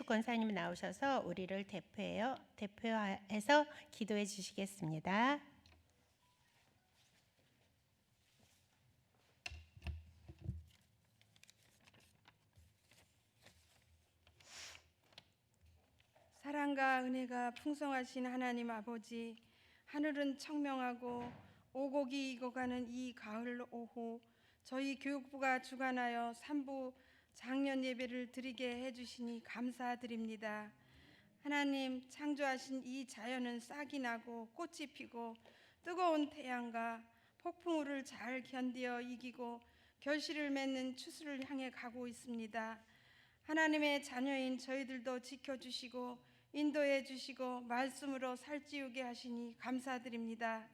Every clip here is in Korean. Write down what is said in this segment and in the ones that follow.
김재수 권사님 나오셔서 우리를 대표해서 기도해 주시겠습니다. 사랑과 은혜가 풍성하신 하나님 아버지, 하늘은 청명하고 오곡이 익어가는 이 가을 오후, 저희 교육부가 주관하여 3부 작년 예배를 드리게 해주시니 감사드립니다. 하나님, 창조하신 이 자연은 싹이 나고 꽃이 피고 뜨거운 태양과 폭풍우를 잘 견디어 이기고 결실을 맺는 추수를 향해 가고 있습니다. 하나님의 자녀인 저희들도 지켜주시고 인도해 주시고 말씀으로 살찌우게 하시니 감사드립니다.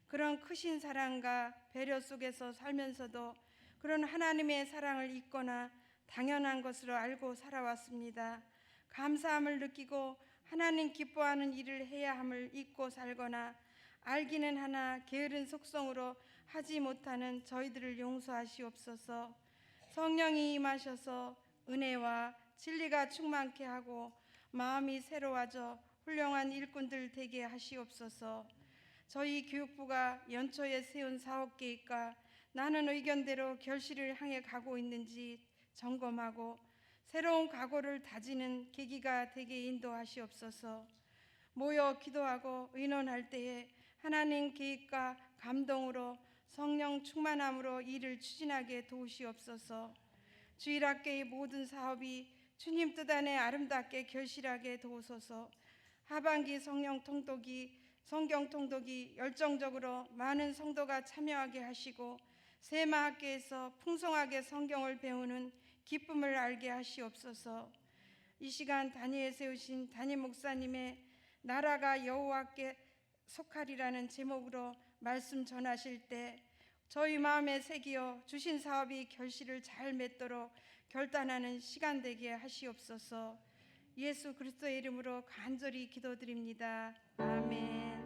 그런 크신 사랑과 배려 속에서 살면서도 그런 하나님의 사랑을 잊거나 당연한 것으로 알고 살아왔습니다. 감사함을 느끼고 하나님 기뻐하는 일을 해야 함을 잊고 살거나 알기는 하나 게으른 속성으로 하지 못하는 저희들을 용서하시옵소서. 성령이 임하셔서 은혜와 진리가 충만케 하고 마음이 새로워져 훌륭한 일꾼들 되게 하시옵소서. 저희 교육부가 연초에 세운 사업계획과 나는 의견대로 결실을 향해 가고 있는지 점검하고 새로운 각오를 다지는 계기가 되게 인도하시옵소서. 모여 기도하고 의논할 때에 하나님 계획과 감동으로 성령 충만함으로 일을 추진하게 도우시옵소서. 주일학교의 모든 사업이 주님 뜻 안에 아름답게 결실하게 도우소서. 하반기 성경 통독이 열정적으로 많은 성도가 참여하게 하시고 세마학교에서 풍성하게 성경을 배우는 기쁨을 알게 하시옵소서. 이 시간 단위에 세우신 담임 목사님의 나라가 여호와께 속하리라는 제목으로 말씀 전하실 때 저희 마음에 새기어 주신 사업이 결실을 잘 맺도록 결단하는 시간 되게 하시옵소서. 예수 그리스도의 이름으로 간절히 기도드립니다. 아멘.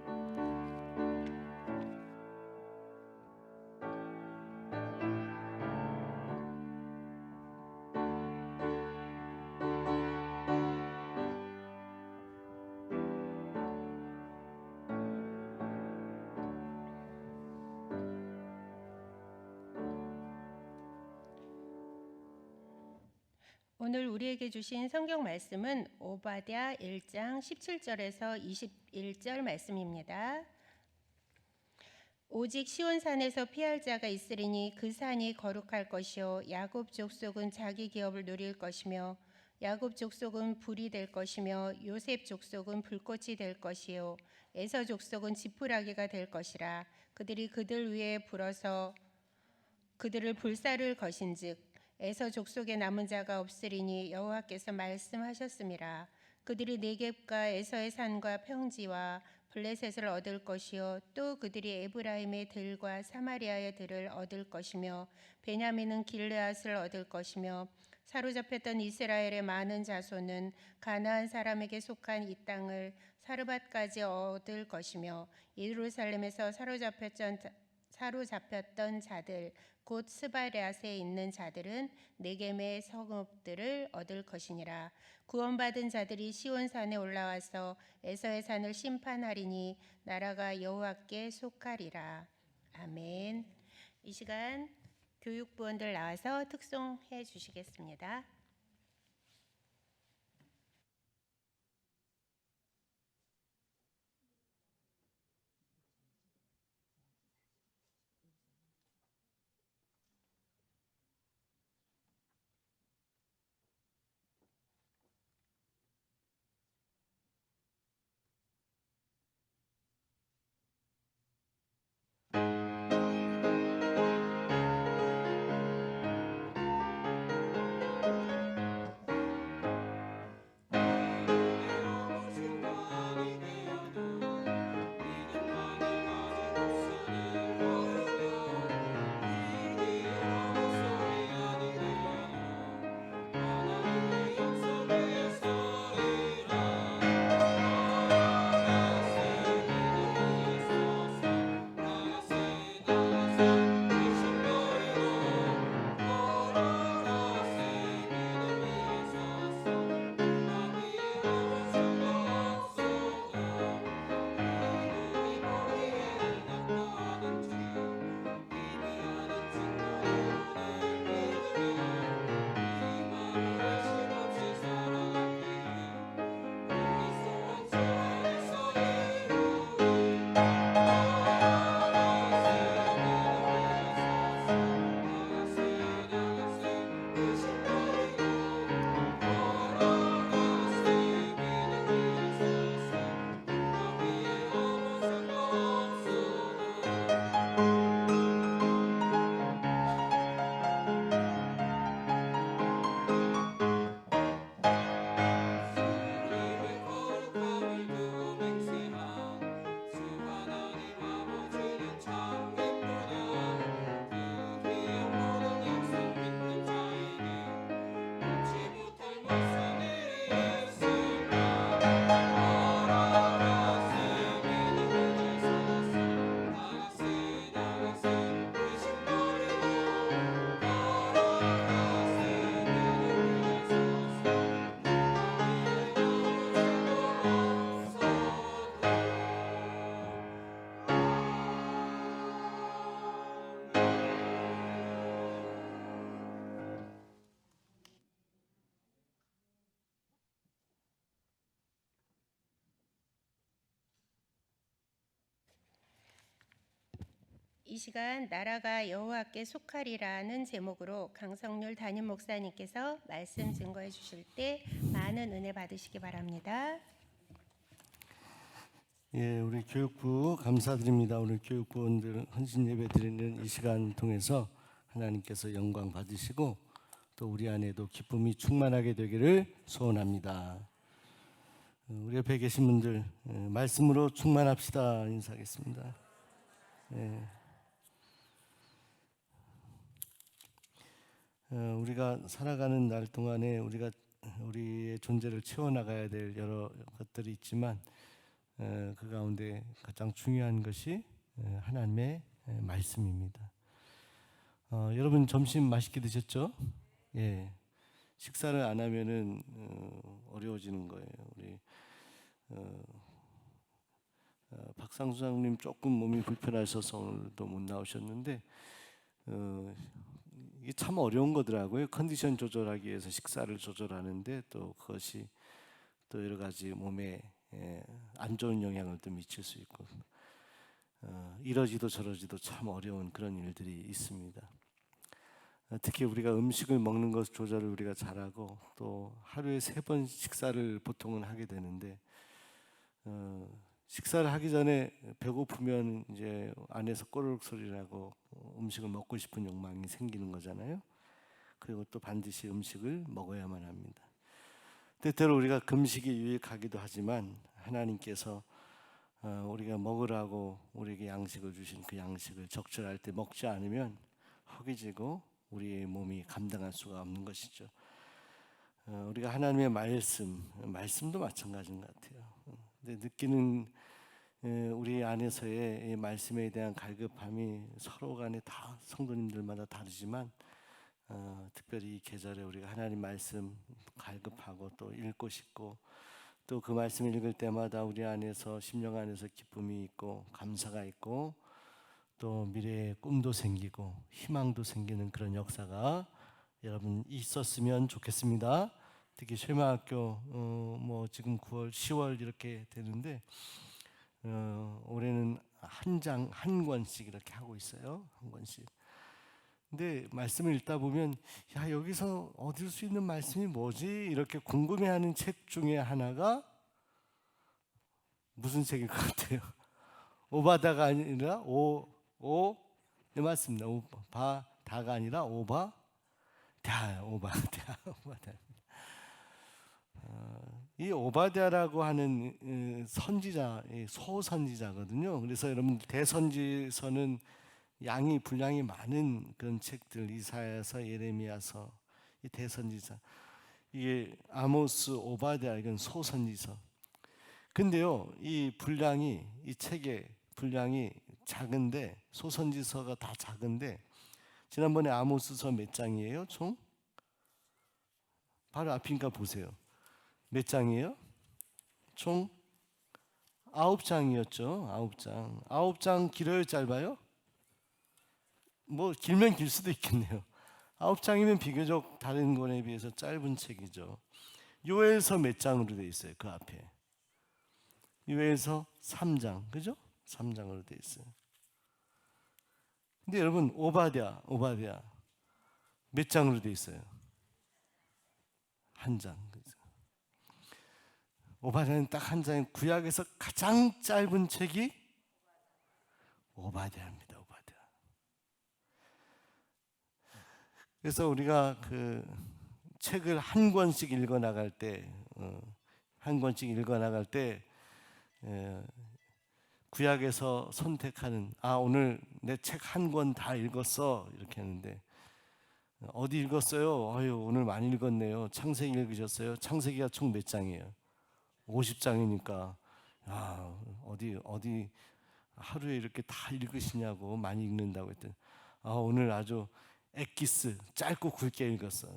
오늘 우리에게 주신 성경 말씀은 오바댜 1장 17절에서 21절 말씀입니다. 오직 시온산에서 피할 자가 있으리니 그 산이 거룩할 것이요 야곱 족속은 자기 기업을 누릴 것이며 야곱 족속은 불이 될 것이며 요셉 족속은 불꽃이 될 것이요 에서 족속은 지푸라기가 될 것이라. 그들이 그들 위에 불어서 그들을 불사를 것인즉 에서 족속에 남은 자가 없으리니 여호와께서 말씀하셨음이라. 그들이 네겝과 에서의 산과 평지와 블레셋을 얻을 것이요 또 그들이 에브라임의 들과 사마리아의 들을 얻을 것이며 베냐민은 길르앗을 얻을 것이며 사로잡혔던 이스라엘의 많은 자손은 가나안 사람에게 속한 이 땅을 사르밧까지 얻을 것이며 예루살렘에서 사로잡혔던 자들 곧 스바랴스에 있는 자들은 네겜의 성읍들을 얻을 것이니라. 구원받은 자들이 시온산에 올라와서 에서의 산을 심판하리니 나라가 여호와께 속하리라. 아멘. 이 시간 교육부원들 나와서 특송해 주시겠습니다. 이 시간 나라가 여호와께 속하리라는 제목으로 강성률 담임 목사님께서 말씀 증거해 주실 때 많은 은혜 받으시기 바랍니다. 예, 우리 교육부 감사드립니다. 오늘 교육부원들 헌신 예배 드리는 이 시간 통해서 하나님께서 영광 받으시고 또 우리 안에도 기쁨이 충만하게 되기를 소원합니다. 우리 옆에 계신 분들 말씀으로 충만합시다 인사하겠습니다. 예. 우리가 살아가는 날 동안에 우리의 존재를 채워나가야 될 여러 것들이 있지만 그 가운데 가장 중요한 것이 하나님의 말씀입니다. 여러분 점심 맛있게 드셨죠? 예. 식사를 안 하면은 어려워지는 거예요. 우리 박상수 장님 조금 몸이 불편하셔서 오늘도 못 나오셨는데 이게 참 어려운 거더라고요. 컨디션 조절하기 위해서 식사를 조절하는데 또 그것이 또 여러 가지 몸에 안 좋은 영향을 또 미칠 수 있고 이러지도 저러지도 참 어려운 그런 일들이 있습니다. 특히 우리가 음식을 먹는 것 조절을 우리가 잘하고 또 하루에 3번 식사를 보통은 하게 되는데 식사를 하기 전에 배고프면 이제 안에서 꼬르륵 소리를 하고 음식을 먹고 싶은 욕망이 생기는 거잖아요. 그리고 또 반드시 음식을 먹어야만 합니다. 때때로 우리가 금식이 유익하기도 하지만 하나님께서 우리가 먹으라고 우리에게 양식을 주신 그 양식을 적절할 때 먹지 않으면 허기지고 우리의 몸이 감당할 수가 없는 것이죠. 우리가 하나님의 말씀도 마찬가지인 것 같아요. 근데 느끼는 우리 안에서의 말씀에 대한 갈급함이 서로 간에 다 성도님들마다 다르지만 특별히 이 계절에 우리가 하나님 말씀 갈급하고 또 읽고 싶고 또 그 말씀을 읽을 때마다 우리 안에서 심령 안에서 기쁨이 있고 감사가 있고 또 미래의 꿈도 생기고 희망도 생기는 그런 역사가 여러분 있었으면 좋겠습니다. 특히 쉐마학교 뭐 지금 9월, 10월 이렇게 되는데 올해는 한 권씩 이렇게 하고 있어요. 한 권씩. 근데 말씀을 읽다 보면 야 여기서 얻을 수 있는 말씀이 뭐지? 이렇게 궁금해하는 책 중에 하나가 무슨 책일 것 같아요? 오바다가 아니라 네 맞습니다. 오바다가 아니라 오바다. 이 오바댜라고 하는 선지자, 소선지자거든요. 그래서 여러분 대선지서는 분량이 많은 그런 책들, 이사야서, 예레미야서, 이 대선지자, 이게 아모스, 오바댜 이건 소선지서. 근데요, 이 책의 분량이 작은데 소선지서가 다 작은데 지난번에 아모스서 몇 장이에요? 총? 바로 앞이니까 보세요. 몇 장이에요? 총 9장이었죠. 9장. 9장 길어요, 짧아요? 뭐 길면 길 수도 있겠네요. 9장이면 비교적 다른 권에 비해서 짧은 책이죠. 요엘서 몇 장으로 돼 있어요? 그 앞에 요엘서 3장, 그죠? 3장으로 돼 있어요. 근데 여러분 오바댜 몇 장으로 돼 있어요? 한 장. 그죠? 오바댜는 딱 한 장에 구약에서 가장 짧은 책이 오바댜입니다. 오바댜. 그래서 우리가 그 책을 한 권씩 읽어 나갈 때, 구약에서 선택하는 오늘 내 책 한 권 다 읽었어 이렇게 하는데 어디 읽었어요? 오늘 많이 읽었네요. 창세기 읽으셨어요? 창세기가 총 몇 장이에요? 50장이니까 어디 하루에 이렇게 다 읽으시냐고 많이 읽는다고 했더니 오늘 아주 엑기스 짧고 굵게 읽었어.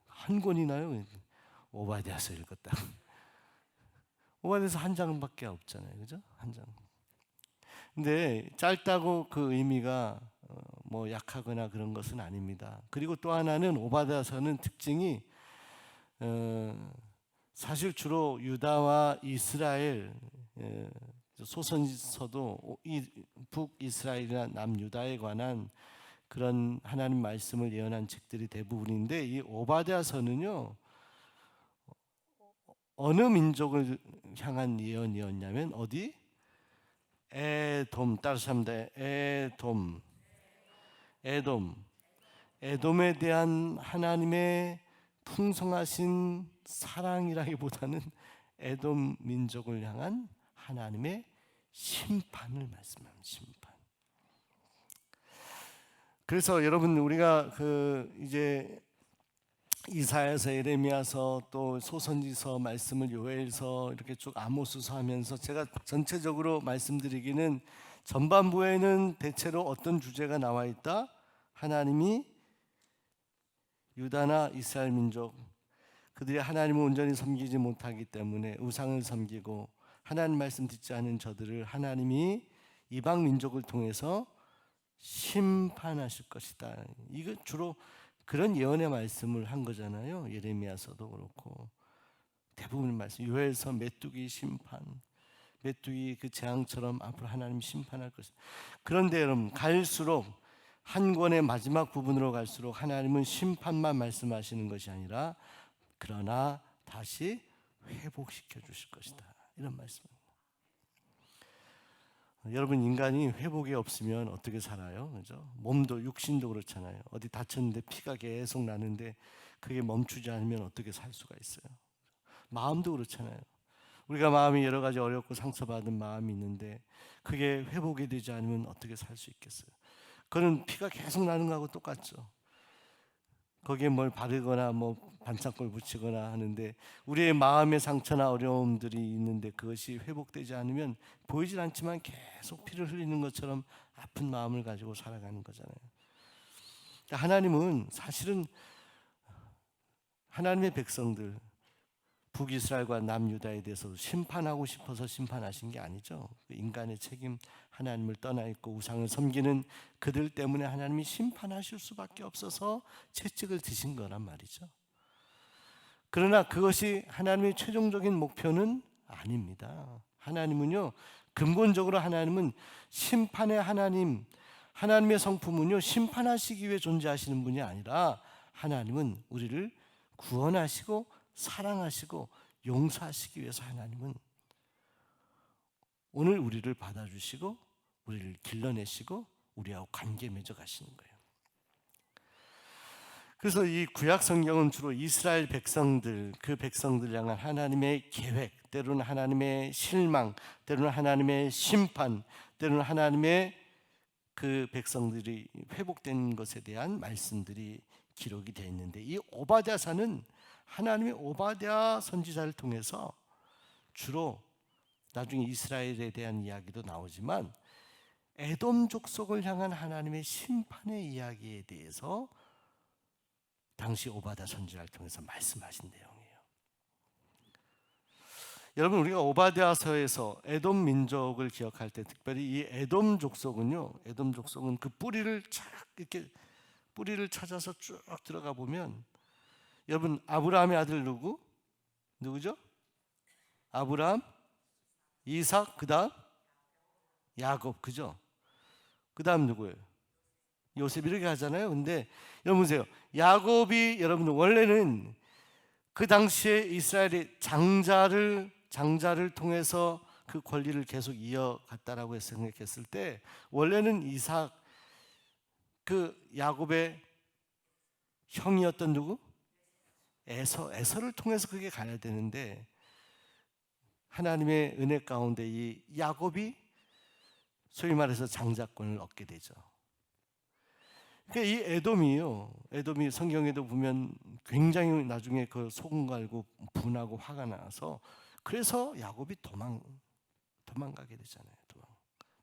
한 권이나요? 오바댜서 읽었다. 오바댜서 한 장밖에 없잖아요, 그죠? 한 장. 근데 짧다고 그 의미가 뭐 약하거나 그런 것은 아닙니다. 그리고 또 하나는 오바댜서는 특징이 사실 주로 유다와 이스라엘 소선지서도 이 북이스라엘이나 남유다에 관한 그런 하나님 말씀을 예언한 책들이 대부분인데, 이 오바댜서는요 어느 민족을 향한 예언이었냐면 어디? 에돔. 따라서 합니다. 에돔에 대한 하나님의 풍성하신 사랑이라기보다는 에돔 민족을 향한 하나님의 심판을 말씀합니다. 심판. 그래서 여러분, 우리가 이제 이사야서, 예레미야서, 또 소선지서 말씀을 요엘서 이렇게 쭉 아모스서 하면서 제가 전체적으로 말씀드리기는, 전반부에는 대체로 어떤 주제가 나와 있다? 하나님이 유다나 이스라엘 민족, 그들이 하나님을 온전히 섬기지 못하기 때문에 우상을 섬기고 하나님 말씀 듣지 않은 저들을 하나님이 이방 민족을 통해서 심판하실 것이다. 이거 주로 그런 예언의 말씀을 한 거잖아요. 예레미야서도 그렇고 대부분의 말씀, 요엘서 메뚜기 심판, 메뚜기 그 재앙처럼 앞으로 하나님 심판할 것이다. 그런데 여러분, 갈수록 한 권의 마지막 부분으로 갈수록 하나님은 심판만 말씀하시는 것이 아니라 그러나 다시 회복시켜 주실 것이다, 이런 말씀입니다. 여러분, 인간이 회복이 없으면 어떻게 살아요? 그죠? 몸도 육신도 그렇잖아요. 어디 다쳤는데 피가 계속 나는데 그게 멈추지 않으면 어떻게 살 수가 있어요? 마음도 그렇잖아요. 우리가 마음이 여러 가지 어렵고 상처받은 마음이 있는데 그게 회복이 되지 않으면 어떻게 살 수 있겠어요? 그건 피가 계속 나는 거하고 똑같죠. 거기에 뭘 바르거나 뭐 반창고를 붙이거나 하는데 우리의 마음의 상처나 어려움들이 있는데 그것이 회복되지 않으면 보이질 않지만 계속 피를 흘리는 것처럼 아픈 마음을 가지고 살아가는 거잖아요. 하나님은 사실은 하나님의 백성들, 북이스라엘과 남유다에 대해서 심판하고 싶어서 심판하신 게 아니죠. 인간의 책임, 하나님을 떠나 있고 우상을 섬기는 그들 때문에 하나님이 심판하실 수밖에 없어서 채찍을 드신 거란 말이죠. 그러나 그것이 하나님의 최종적인 목표는 아닙니다. 하나님은요, 근본적으로 하나님은 심판의 하나님, 하나님의 성품은요 심판하시기 위해 존재하시는 분이 아니라 하나님은 우리를 구원하시고 사랑하시고 용서하시기 위해서 하나님은 오늘 우리를 받아주시고 우리를 길러내시고 우리하고 관계 맺어 가시는 거예요. 그래서 이 구약 성경은 주로 이스라엘 백성들, 그 백성들 향한 하나님의 계획, 때로는 하나님의 실망, 때로는 하나님의 심판, 때로는 하나님의 그 백성들이 회복된 것에 대한 말씀들이 기록이 되어 있는데, 이 오바댜서는 하나님의 오바댜 선지자를 통해서 주로 나중에 이스라엘에 대한 이야기도 나오지만 에돔 족속을 향한 하나님의 심판의 이야기에 대해서 당시 오바댜 선지자를 통해서 말씀하신 내용이에요. 여러분, 우리가 오바댜서에서 에돔 민족을 기억할 때 특별히 이 에돔 족속은요, 에돔 족속은 그 뿌리를 착 이렇게 뿌리를 찾아서 쭉 들어가 보면, 여러분, 아브라함의 아들 누구죠? 아브라함, 이삭, 그다음 야곱, 그죠? 그다음 누구예요? 요셉, 이렇게 하잖아요. 근데 여러분 보세요. 야곱이, 여러분, 원래는 그 당시에 이스라엘의 장자를 통해서 그 권리를 계속 이어갔다라고 생각했을 때, 원래는 이삭, 그 야곱의 형이었던 누구? 에서를 통해서 그게 가야 되는데, 하나님의 은혜 가운데 이 야곱이 소위 말해서 장자권을 얻게 되죠. 그러니까 이 에돔이 성경에도 보면 굉장히 나중에 그 소금 갈고 분하고 화가 나서, 그래서 야곱이 도망가게 되잖아요.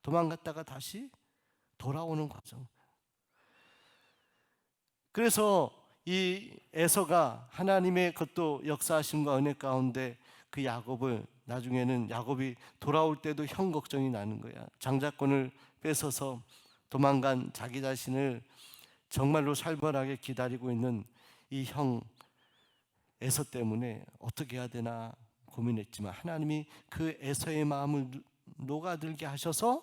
도망갔다가 다시 돌아오는 과정. 그래서 이 에서가 하나님의 그것도 역사하심과 은혜 가운데 그 야곱을, 나중에는 야곱이 돌아올 때도 형 걱정이 나는 거야. 장자권을 뺏어서 도망간 자기 자신을 정말로 살벌하게 기다리고 있는 이 형 에서 때문에 어떻게 해야 되나 고민했지만 하나님이 그 에서의 마음을 녹아들게 하셔서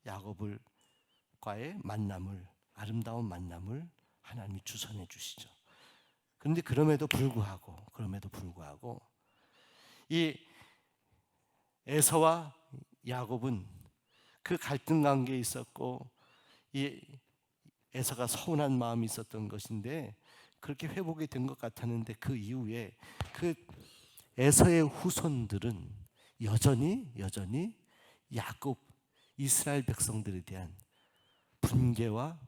야곱과의 만남을, 아름다운 만남을 하나님이 주선해 주시죠. 그런데 그럼에도 불구하고 이 에서와 야곱은 그 갈등 관계에 있었고, 이 에서가 서운한 마음이 있었던 것인데 그렇게 회복이 된 것 같았는데, 그 이후에 그 에서의 후손들은 여전히 야곱, 이스라엘 백성들에 대한 분개와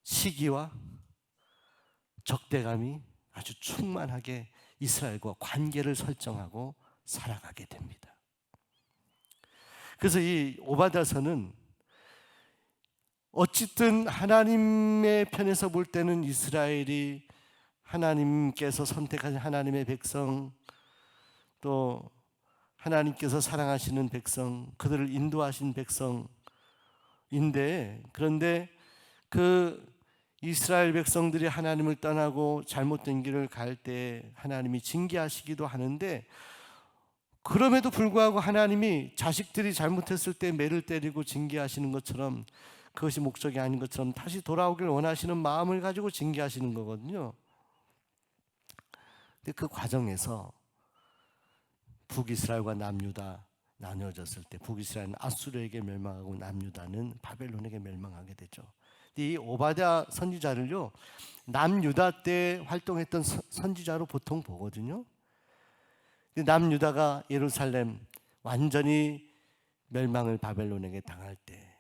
시기와 적대감이 아주 충만하게 이스라엘과 관계를 설정하고 살아가게 됩니다. 그래서 이 오바댜서는 어쨌든 하나님의 편에서 볼 때는 이스라엘이 하나님께서 선택하신 하나님의 백성, 또 하나님께서 사랑하시는 백성, 그들을 인도하신 백성인데, 그런데 그 이스라엘 백성들이 하나님을 떠나고 잘못된 길을 갈 때 하나님이 징계하시기도 하는데, 그럼에도 불구하고 하나님이 자식들이 잘못했을 때 매를 때리고 징계하시는 것처럼, 그것이 목적이 아닌 것처럼 다시 돌아오길 원하시는 마음을 가지고 징계하시는 거거든요. 근데 그 과정에서 북이스라엘과 남유다 나뉘어졌을 때, 북이스라엘은 아수르에게 멸망하고 남유다는 바벨론에게 멸망하게 되죠. 이 오바댜 선지자를요, 남유다 때 활동했던 선지자로 보통 보거든요. 남유다가 예루살렘 완전히 멸망을 바벨론에게 당할 때,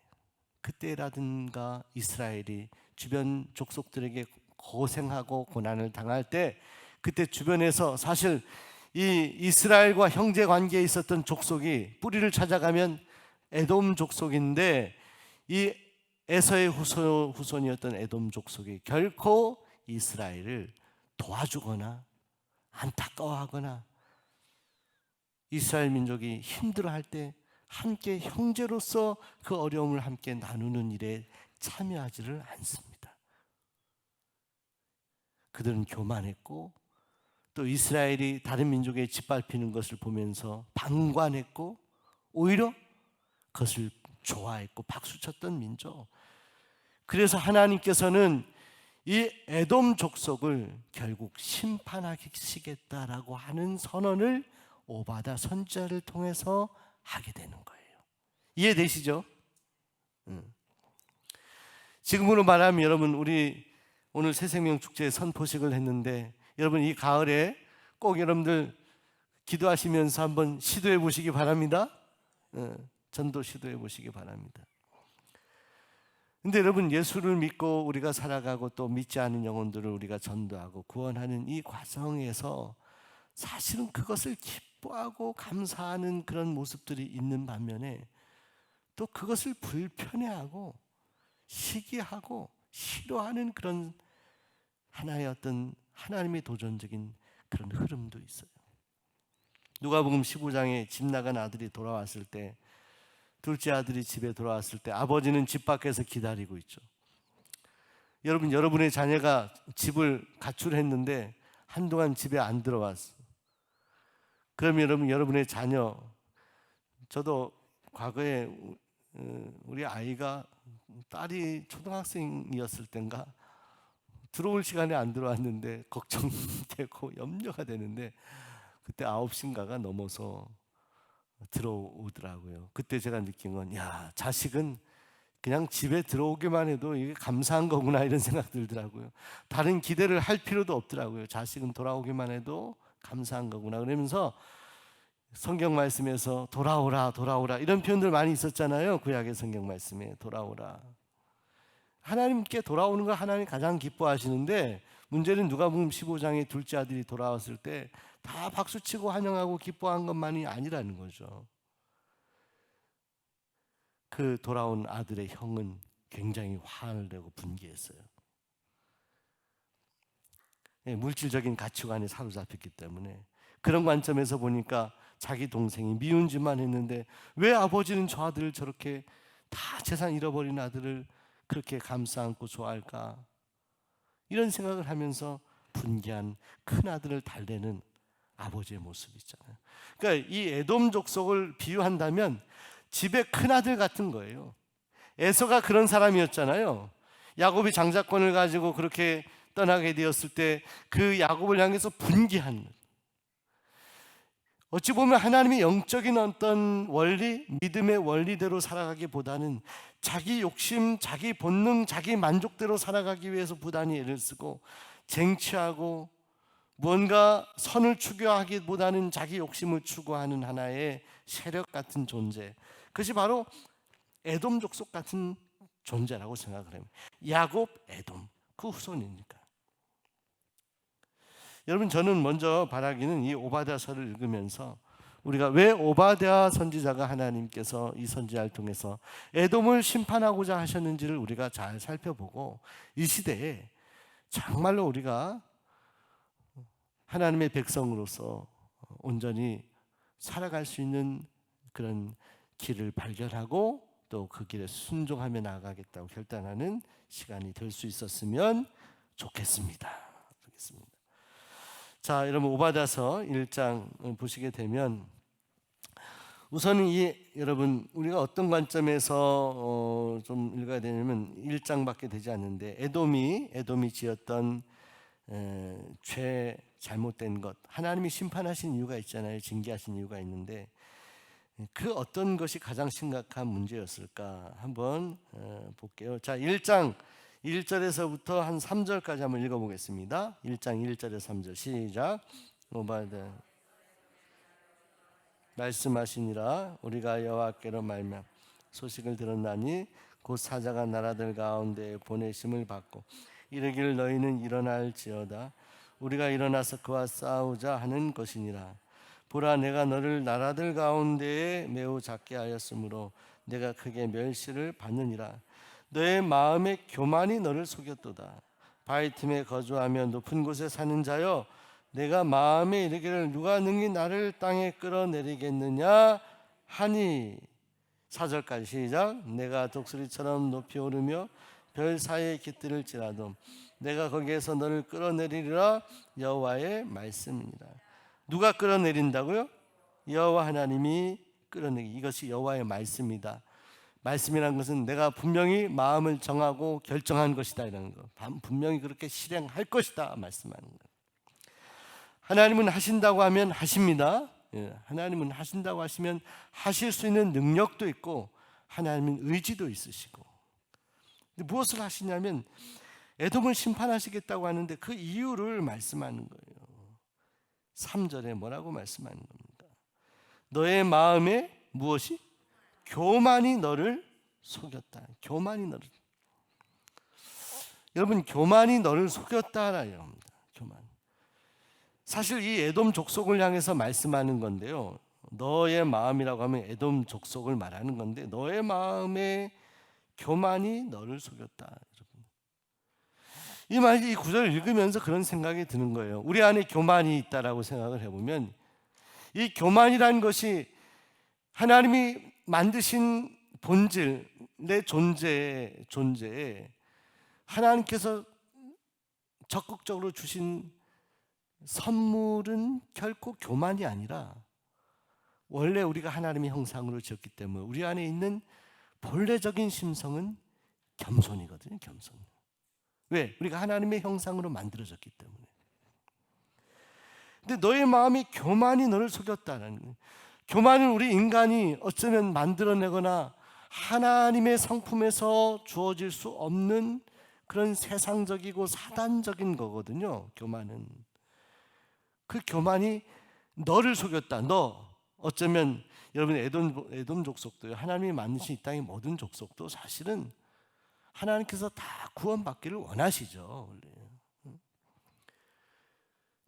그때라든가 이스라엘이 주변 족속들에게 고생하고 고난을 당할 때, 그때 주변에서 사실 이 이스라엘과 형제 관계에 있었던 족속이 뿌리를 찾아가면 에돔 족속인데, 이 에서의 후손이었던 에돔 족속이 결코 이스라엘을 도와주거나 안타까워하거나 이스라엘 민족이 힘들어할 때 함께 형제로서 그 어려움을 함께 나누는 일에 참여하지를 않습니다. 그들은 교만했고, 또 이스라엘이 다른 민족에 짓밟히는 것을 보면서 방관했고, 오히려 그것을 좋아했고 박수쳤던 민족. 그래서 하나님께서는 이 에돔 족속을 결국 심판하시겠다라고 하는 선언을 오바댜 선지자를 통해서 하게 되는 거예요. 이해되시죠? 지금으로 말하면, 여러분, 우리 오늘 새생명 축제 선포식을 했는데, 여러분 이 가을에 꼭 여러분들 기도하시면서 한번 시도해 보시기 바랍니다. 전도 시도해 보시기 바랍니다. 근데 여러분, 예수를 믿고 우리가 살아가고 또 믿지 않은 영혼들을 우리가 전도하고 구원하는 이 과정에서 사실은 그것을 기뻐하고 감사하는 그런 모습들이 있는 반면에, 또 그것을 불편해하고 시기하고 싫어하는 그런 하나의 어떤 하나님의 도전적인 그런 흐름도 있어요. 누가복음 15장에 집 나간 아들이 돌아왔을 때, 둘째 아들이 집에 돌아왔을 때 아버지는 집 밖에서 기다리고 있죠. 여러분, 여러분의 자녀가 집을 가출했는데 한동안 집에 안 들어왔어. 그러면 여러분, 여러분의 자녀, 저도 과거에 우리 아이가, 딸이 초등학생이었을 땐가 들어올 시간에 안 들어왔는데 걱정되고 염려가 되는데, 그때 9시인가가 넘어서 들어오더라고요. 그때 제가 느낀 건, 야, 자식은 그냥 집에 들어오기만 해도 이게 감사한 거구나, 이런 생각 들더라고요. 다른 기대를 할 필요도 없더라고요. 자식은 돌아오기만 해도 감사한 거구나. 그러면서 성경 말씀에서 돌아오라 돌아오라 이런 표현들 많이 있었잖아요. 구약의 성경 말씀에 돌아오라. 하나님께 돌아오는 걸 하나님이 가장 기뻐하시는데, 문제는 누가복음 15장에 둘째 아들이 돌아왔을 때 다 박수치고 환영하고 기뻐한 것만이 아니라는 거죠. 그 돌아온 아들의 형은 굉장히 화를 내고 분개했어요. 물질적인 가치관에 사로잡혔기 때문에. 그런 관점에서 보니까 자기 동생이 미운 짓만 했는데 왜 아버지는 저 아들을 저렇게 다 재산 잃어버린 아들을 그렇게 감싸 안고 좋아할까, 이런 생각을 하면서 분개한 큰 아들을 달래는 아버지의 모습이 있잖아요. 그러니까 이 에돔 족속을 비유한다면 집의 큰아들 같은 거예요. 에서가 그런 사람이었잖아요. 야곱이 장자권을 가지고 그렇게 떠나게 되었을 때 그 야곱을 향해서 분개한 거예요. 어찌 보면 하나님의 영적인 어떤 원리, 믿음의 원리대로 살아가기보다는 자기 욕심, 자기 본능, 자기 만족대로 살아가기 위해서 부단히 애를 쓰고 쟁취하고 무언가 선을 추구하기보다는 자기 욕심을 추구하는 하나의 세력 같은 존재, 그것이 바로 에돔 족속 같은 존재라고 생각을 해요. 야곱, 에돔, 그 후손이니까. 여러분, 저는 먼저 바라기는 이 오바댜서를 읽으면서 우리가 왜 오바댜 선지자가 하나님께서 이 선지자를 통해서 에돔을 심판하고자 하셨는지를 우리가 잘 살펴보고 이 시대에 정말로 우리가 하나님의 백성으로서 온전히 살아갈 수 있는 그런 길을 발견하고 또 그 길에 순종하며 나아가겠다고 결단하는 시간이 될 수 있었으면 좋겠습니다. 자, 여러분, 오바댜서 1장 보시게 되면 우선 여러분, 우리가 어떤 관점에서 좀 읽어야 되냐면 1장밖에 되지 않는데 에돔이 지었던 죄, 잘못된 것, 하나님이 심판하신 이유가 있잖아요. 징계하신 이유가 있는데 그 어떤 것이 가장 심각한 문제였을까 한번 볼게요. 자, 1장 1절에서부터 한 3절까지 한번 읽어보겠습니다. 1장 1절에서 3절 시작. 오바댜 말씀하시니라. 우리가 여호와께로 말미암아 소식을 들었나니 곧 사자가 나라들 가운데 보내심을 받고 이르기를 너희는 일어날지어다. 우리가 일어나서 그와 싸우자 하는 것이니라. 보라, 내가 너를 나라들 가운데에 매우 작게 하였으므로 내가 크게 멸시를 받느니라. 너의 마음의 교만이 너를 속였도다. 바위 틈에 거주하며 높은 곳에 사는 자여, 내가 마음에 이르기를 누가 능히 나를 땅에 끌어내리겠느냐 하니. 4절까지 시작. 내가 독수리처럼 높이 오르며 별 사이에 깃들을지라도 내가 거기에서 너를 끌어내리리라. 여호와의 말씀이니라. 누가 끌어내린다고요? 여호와 하나님이 끌어내기. 이것이 여호와의 말씀이다. 말씀이라는 것은 내가 분명히 마음을 정하고 결정한 것이다 이라는 거. 분명히 그렇게 실행할 것이다 말씀하는 거. 하나님은 하신다고 하면 하십니다. 하나님은 하신다고 하시면 하실 수 있는 능력도 있고 하나님은 의지도 있으시고. 근데 무엇을 하시냐면 에돔을 심판하시겠다고 하는데 그 이유를 말씀하는 거예요. 3절에 뭐라고 말씀하는 겁니까? 너의 마음에 무엇이? 교만이 너를 속였다. 교만이 너를. 여러분, 교만이 너를 속였다라는 겁니다. 교만. 사실 이 에돔 족속을 향해서 말씀하는 건데요. 너의 마음이라고 하면 에돔 족속을 말하는 건데 너의 마음에 교만이 너를 속였다. 여러분. 이 말, 이 구절을 읽으면서 그런 생각이 드는 거예요. 우리 안에 교만이 있다라고 생각을 해보면 이 교만이라는 것이 하나님이 만드신 본질, 내 존재에 하나님께서 적극적으로 주신 선물은 결코 교만이 아니라 원래 우리가 하나님의 형상으로 지었기 때문에 우리 안에 있는 본래적인 심성은 겸손이거든요. 겸손. 왜? 우리가 하나님의 형상으로 만들어졌기 때문에. 근데 너의 마음이 교만이 너를 속였다는 거예요. 교만은 우리 인간이 어쩌면 만들어내거나 하나님의 성품에서 주어질 수 없는 그런 세상적이고 사단적인 거거든요. 교만은. 그 교만이 너를 속였다. 너 어쩌면 여러분 에돔 족속도요. 하나님이 만드신 이 땅의 모든 족속도 사실은 하나님께서 다 구원받기를 원하시죠. 원래.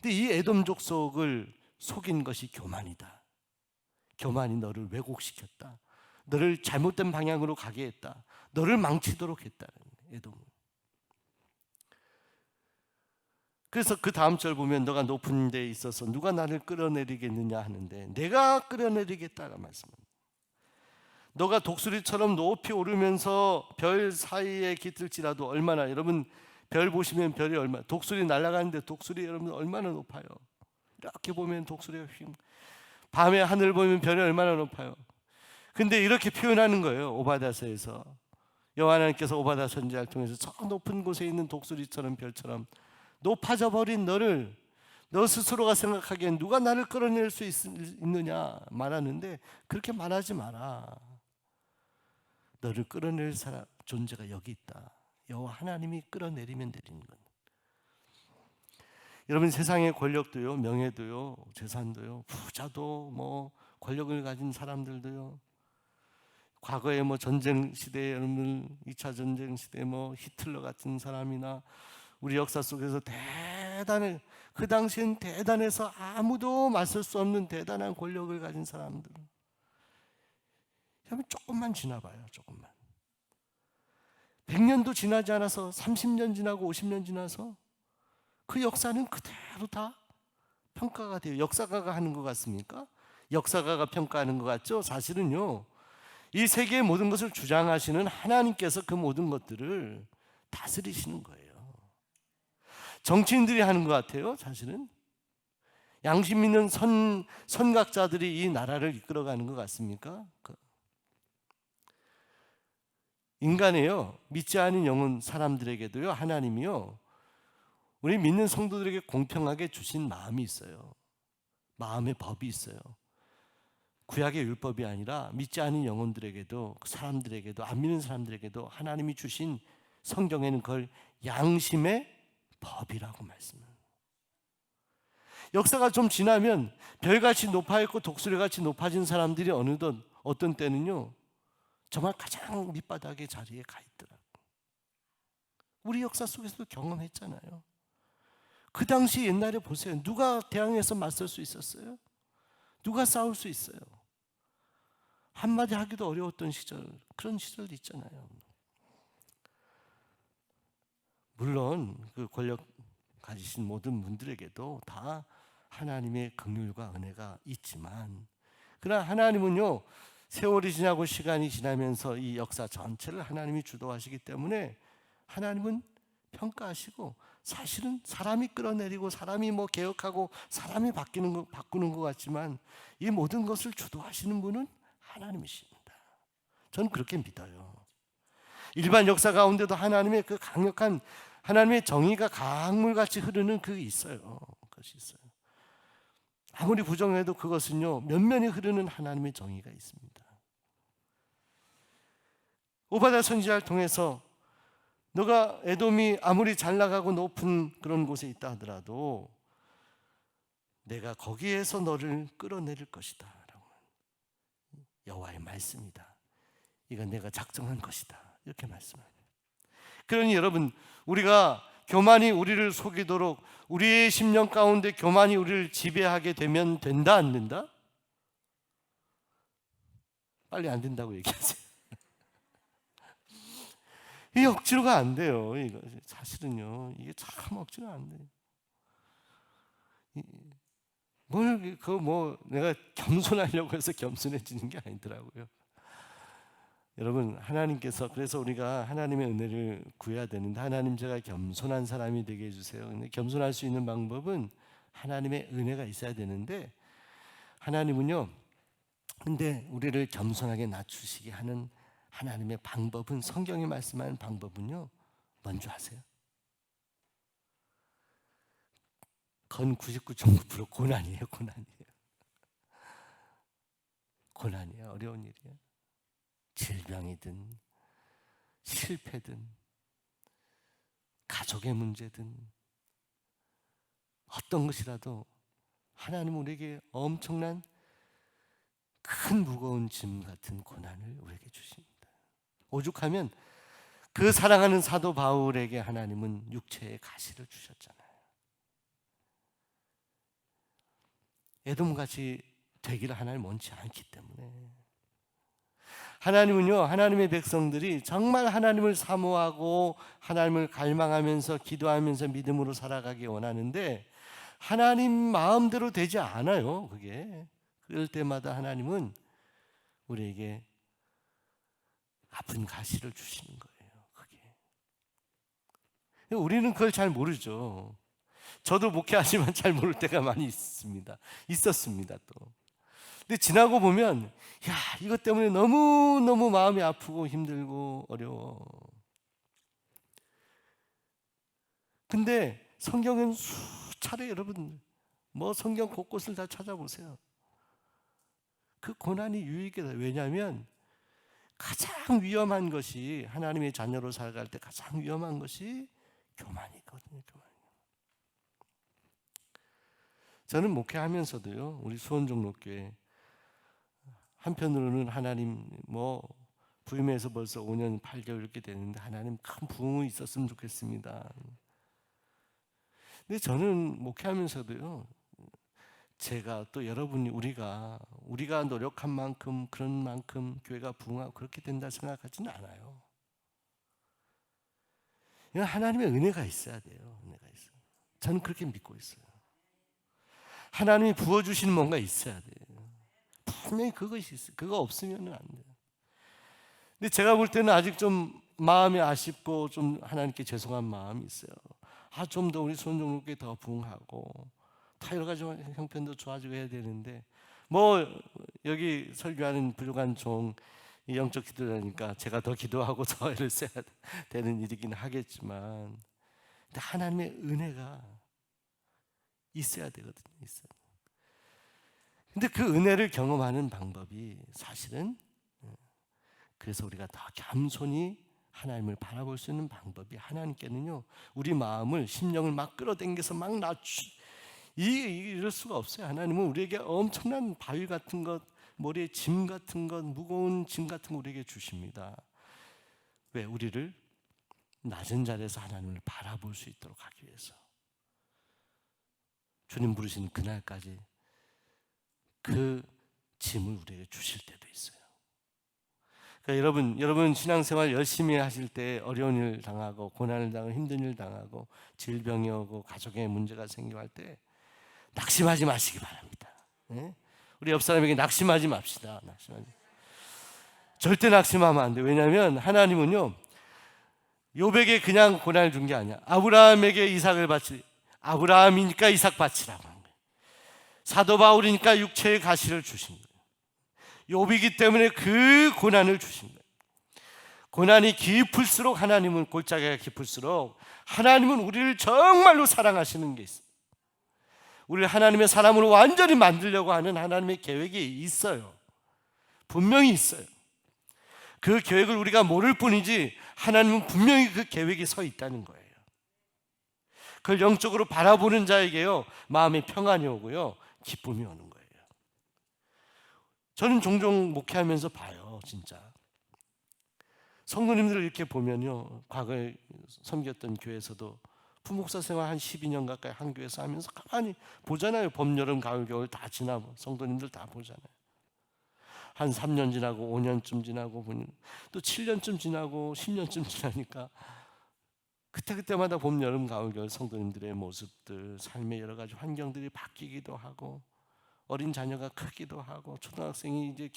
근데 이 에돔 족속을 속인 것이 교만이다. 교만이 너를 왜곡시켰다. 너를 잘못된 방향으로 가게 했다. 너를 망치도록 했다. 에돔. 그래서 그 다음 절 보면 너가 높은 데 있어서 누가 나를 끌어내리겠느냐 하는데 내가 끌어내리겠다라는 말씀입니다. 너가 독수리처럼 높이 오르면서 별 사이에 깃들지라도 얼마나, 여러분 별 보시면 별이 얼마나, 독수리 날아가는데 독수리 여러분 얼마나 높아요. 이렇게 보면 독수리가 휙, 밤에 하늘 보면 별이 얼마나 높아요. 근데 이렇게 표현하는 거예요. 오바다서에서 여호와 하나님께서 오바다 선지자를 통해서 저 높은 곳에 있는 독수리처럼 별처럼 높아져 버린 너를 너 스스로가 생각하기엔 누가 나를 끌어낼 수 있느냐 말하는데, 그렇게 말하지 마라. 너를 끌어낼 사람 존재가 여기 있다. 여호와 하나님이 끌어내리면 내리는 것. 여러분, 세상의 권력도요, 명예도요, 재산도요, 부자도 뭐 권력을 가진 사람들도요, 과거에 뭐 전쟁 시대에 여러분 2차 전쟁 시대에 뭐 히틀러 같은 사람이나 우리 역사 속에서 대단해, 그 당시엔 대단해서 아무도 맞설 수 없는 대단한 권력을 가진 사람들, 여러분 조금만 지나봐요. 조금만. 100년도 지나지 않아서 30년 지나고 50년 지나서 그 역사는 그대로 다 평가가 돼요. 역사가가 하는 것 같습니까? 역사가가 평가하는 것 같죠? 사실은요, 이 세계의 모든 것을 주장하시는 하나님께서 그 모든 것들을 다스리시는 거예요. 정치인들이 하는 것 같아요. 사실은 양심 있는 선각자들이 이 나라를 이끌어가는 것 같습니까? 인간이요, 믿지 않은 영혼 사람들에게도요, 하나님이요, 우리 믿는 성도들에게 공평하게 주신 마음이 있어요. 마음의 법이 있어요. 구약의 율법이 아니라 믿지 않은 영혼들에게도, 사람들에게도, 안 믿는 사람들에게도 하나님이 주신 성경에는 그걸 양심의 법이라고 말씀해요. 역사가 좀 지나면 별같이 높아있고 독수리같이 높아진 사람들이 어느덧 어떤 때는요, 정말 가장 밑바닥의 자리에 가 있더라고요. 우리 역사 속에서도 경험했잖아요. 그 당시 옛날에 보세요. 누가 대항해서 맞설 수 있었어요? 누가 싸울 수 있어요? 한마디 하기도 어려웠던 시절, 그런 시절도 있잖아요. 물론 그 권력 가지신 모든 분들에게도 다 하나님의 긍휼과 은혜가 있지만, 그러나 하나님은요, 세월이 지나고 시간이 지나면서 이 역사 전체를 하나님이 주도하시기 때문에 하나님은 평가하시고, 사실은 사람이 끌어내리고 사람이 뭐 개혁하고 사람이 바꾸는 것 같지만 이 모든 것을 주도하시는 분은 하나님이십니다. 저는 그렇게 믿어요. 일반 역사 가운데도 하나님의 그 강력한 하나님의 정의가 강물같이 흐르는 그게 있어요. 그것이 있어요. 아무리 부정해도 그것은요, 면면이 흐르는 하나님의 정의가 있습니다. 오바다 선지자를 통해서 너가 에돔이 아무리 잘 나가고 높은 그런 곳에 있다 하더라도 내가 거기에서 너를 끌어내릴 것이다 라고, 여호와의 말씀이다. 이건 내가 작정한 것이다, 이렇게 말씀합니다. 그러니 여러분, 우리가 교만이 우리를 속이도록 우리의 심령 가운데 교만이 우리를 지배하게 되면 된다, 안 된다? 빨리 안 된다고 얘기하세요. 이게 억지로가 안 돼요. 이거 사실은요, 이게 참 억지가 안 돼요. 내가 겸손하려고 해서 겸손해지는 게 아니더라고요. 여러분, 하나님께서, 그래서 우리가 하나님의 은혜를 구해야 되는데, 하나님 제가 겸손한 사람이 되게 해주세요. 근데 겸손할 수 있는 방법은 하나님의 은혜가 있어야 되는데, 하나님은요, 근데 우리를 겸손하게 낮추시게 하는 하나님의 방법은, 성경이 말씀하는 방법은요, 뭔지 아세요? 건 99.9% 고난이에요. 고난이에요. 어려운 일이에요. 질병이든 실패든 가족의 문제든 어떤 것이라도 하나님은 우리에게 엄청난 큰 무거운 짐 같은 고난을 우리에게 주십니다. 오죽하면 그 사랑하는 사도 바울에게 하나님은 육체의 가시를 주셨잖아요. 에돔같이 되기를 하나님 원치 않기 때문에. 하나님은요, 하나님의 백성들이 정말 하나님을 사모하고 하나님을 갈망하면서 기도하면서 믿음으로 살아가기 원하는데, 하나님 마음대로 되지 않아요. 그게 그럴 때마다 하나님은 우리에게 아픈 가시를 주시는 거예요. 그게 우리는 그걸 잘 모르죠. 저도 목회하지만 잘 모를 때가 많이 있었습니다. 또 근데 지나고 보면 야, 이것 때문에 너무너무 마음이 아프고 힘들고 어려워. 근데 성경은 수차례 여러분 성경 곳곳을 다 찾아보세요. 그 고난이 유익이다. 왜냐하면 가장 위험한 것이, 하나님의 자녀로 살아갈 때 가장 위험한 것이 교만이거든요. 교만. 저는 목회하면서도요, 우리 수원종로교회 한편으로는 하나님 부임해서 벌써 5년 8개월 이렇게 되는데 하나님 큰 부흥이 있었으면 좋겠습니다. 근데 저는 목회하면서도요, 제가 또 여러분이 우리가 노력한 만큼 그런 만큼 교회가 부흥하고 그렇게 된다 생각하지는 않아요. 하나님의 은혜가 있어야 돼요. 은혜가 있어요. 저는 그렇게 믿고 있어요. 하나님이 부어주시는 뭔가 있어야 돼요. 분명히 그것이 있어요. 그거 없으면 안 돼요. 근데 제가 볼 때는 아직 좀 마음이 아쉽고 좀 하나님께 죄송한 마음이 있어요. 좀 더 우리 수원종로교회 더 부흥하고 다 여러 가지 형편도 좋아지고 해야 되는데 여기 설교하는 부족한 종 영적 기도자니까 제가 더 기도하고 더 애를 써야 되는 일이긴 하겠지만, 근데 하나님의 은혜가 있어야 되거든요. 있어요. 근데 그 은혜를 경험하는 방법이 사실은, 그래서 우리가 더 겸손히 하나님을 바라볼 수 있는 방법이, 하나님께는요 우리 마음을 심령을 막 끌어당겨서 막 이럴 수가 없어요. 하나님은 우리에게 엄청난 바위 같은 것, 머리에 짐 같은 것, 무거운 짐 같은 거 우리에게 주십니다. 왜? 우리를 낮은 자리에서 하나님을 바라볼 수 있도록 하기 위해서. 주님 부르시는 그날까지 그 짐을 우리에게 주실 때도 있어요. 그러니까 여러분 신앙생활 열심히 하실 때 어려운 일 당하고 고난을 당하고 힘든 일 당하고 질병이 오고 가족에 문제가 생기고 할 때 낙심하지 마시기 바랍니다. 네? 우리 옆 사람에게 낙심하지 맙시다. 절대 낙심하면 안 돼요. 왜냐하면 하나님은요 욥에게 그냥 고난을 준 게 아니야. 아브라함에게 이삭을 바치, 아브라함이니까 이삭 바치라고 한 거예요. 사도 바울이니까 육체의 가시를 주신 거예요. 욥이기 때문에 그 고난을 주신 거예요. 고난이 깊을수록 하나님은, 골짜기가 깊을수록 하나님은 우리를 정말로 사랑하시는 게 있어요. 우리를 하나님의 사람으로 완전히 만들려고 하는 하나님의 계획이 있어요. 분명히 있어요. 그 계획을 우리가 모를 뿐이지 하나님은 분명히 그 계획이 서 있다는 거예요. 그걸 영적으로 바라보는 자에게요 마음의 평안이 오고요 기쁨이 오는 거예요. 저는 종종 목회하면서 봐요. 진짜 성도님들을 이렇게 보면요, 과거에 섬겼던 교회에서도 부목사 생활 한 12년 가까이 한 교회에서 하면서 가만히 보잖아요. 봄, 여름, 가을, 겨울 다 지나고 성도님들 다 보잖아요. 한 3년 지나고 5년쯤 지나고 또 7년쯤 지나고 10년쯤 지나니까 그때마다 봄, 여름, 가을, 겨울 성도님들의 모습들, 삶의 여러 가지 환경들이 바뀌기도 하고, 어린 자녀가 크기도 하고, 초등학생이 이제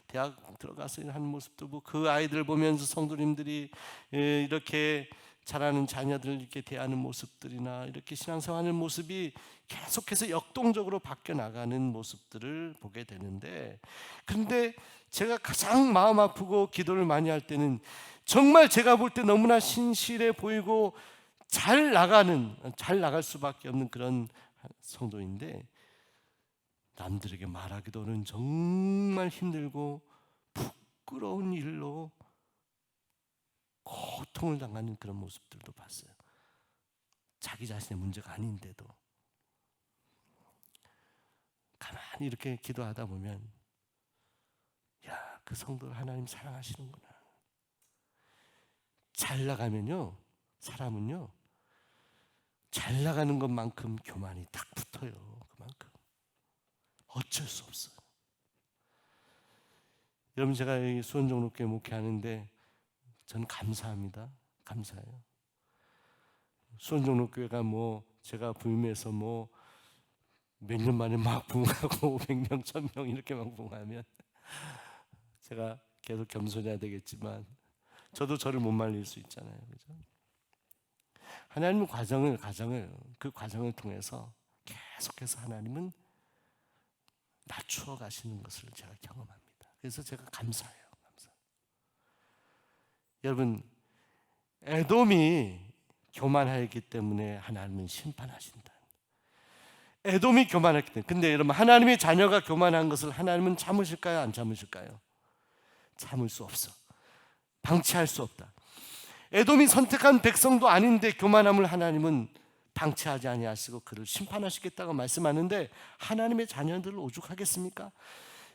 대학 들어가서 하는 모습도 보고, 그 아이들 보면서 성도님들이 이렇게 자라는 자녀들 이렇게 대하는 모습들이나 이렇게 신앙생활하는 모습이 계속해서 역동적으로 바뀌어 나가는 모습들을 보게 되는데, 그런데 제가 가장 마음 아프고 기도를 많이 할 때는 정말 제가 볼 때 너무나 신실해 보이고 잘 나갈 수밖에 없는 그런 성도인데, 남들에게 말하기도는 정말 힘들고 부끄러운 일로 고통을 당하는 그런 모습들도 봤어요. 자기 자신의 문제가 아닌데도. 가만히 이렇게 기도하다 보면, 야, 그 성도를 하나님 사랑하시는구나. 잘 나가면요, 사람은요 잘 나가는 것만큼 교만이 딱 붙어요. 그만큼 어쩔 수 없어요. 여러분, 제가 이 수원종로교회 목회하는데 저는 감사합니다. 감사해요. 수원종로교회가 제가 부임해서 몇 년 만에 막 부흥하고 500명, 1000명 이렇게 막 부흥하면 제가 계속 겸손해야 되겠지만 저도 저를 못 말릴 수 있잖아요. 그죠? 하나님은 그 과정을 통해서 계속해서 하나님은 낮추어 가시는 것을 제가 경험합니다. 그래서 제가 감사해요. 여러분, 에돔이 교만하였기 때문에 하나님은 심판하신다. 에돔이 교만했기 때문에. 근데 여러분, 하나님의 자녀가 교만한 것을 하나님은 참으실까요? 안 참으실까요? 참을 수 없어. 방치할 수 없다. 에돔이 선택한 백성도 아닌데 교만함을 하나님은 방치하지 아니하시고 그를 심판하시겠다고 말씀하는데, 하나님의 자녀들을 오죽하겠습니까?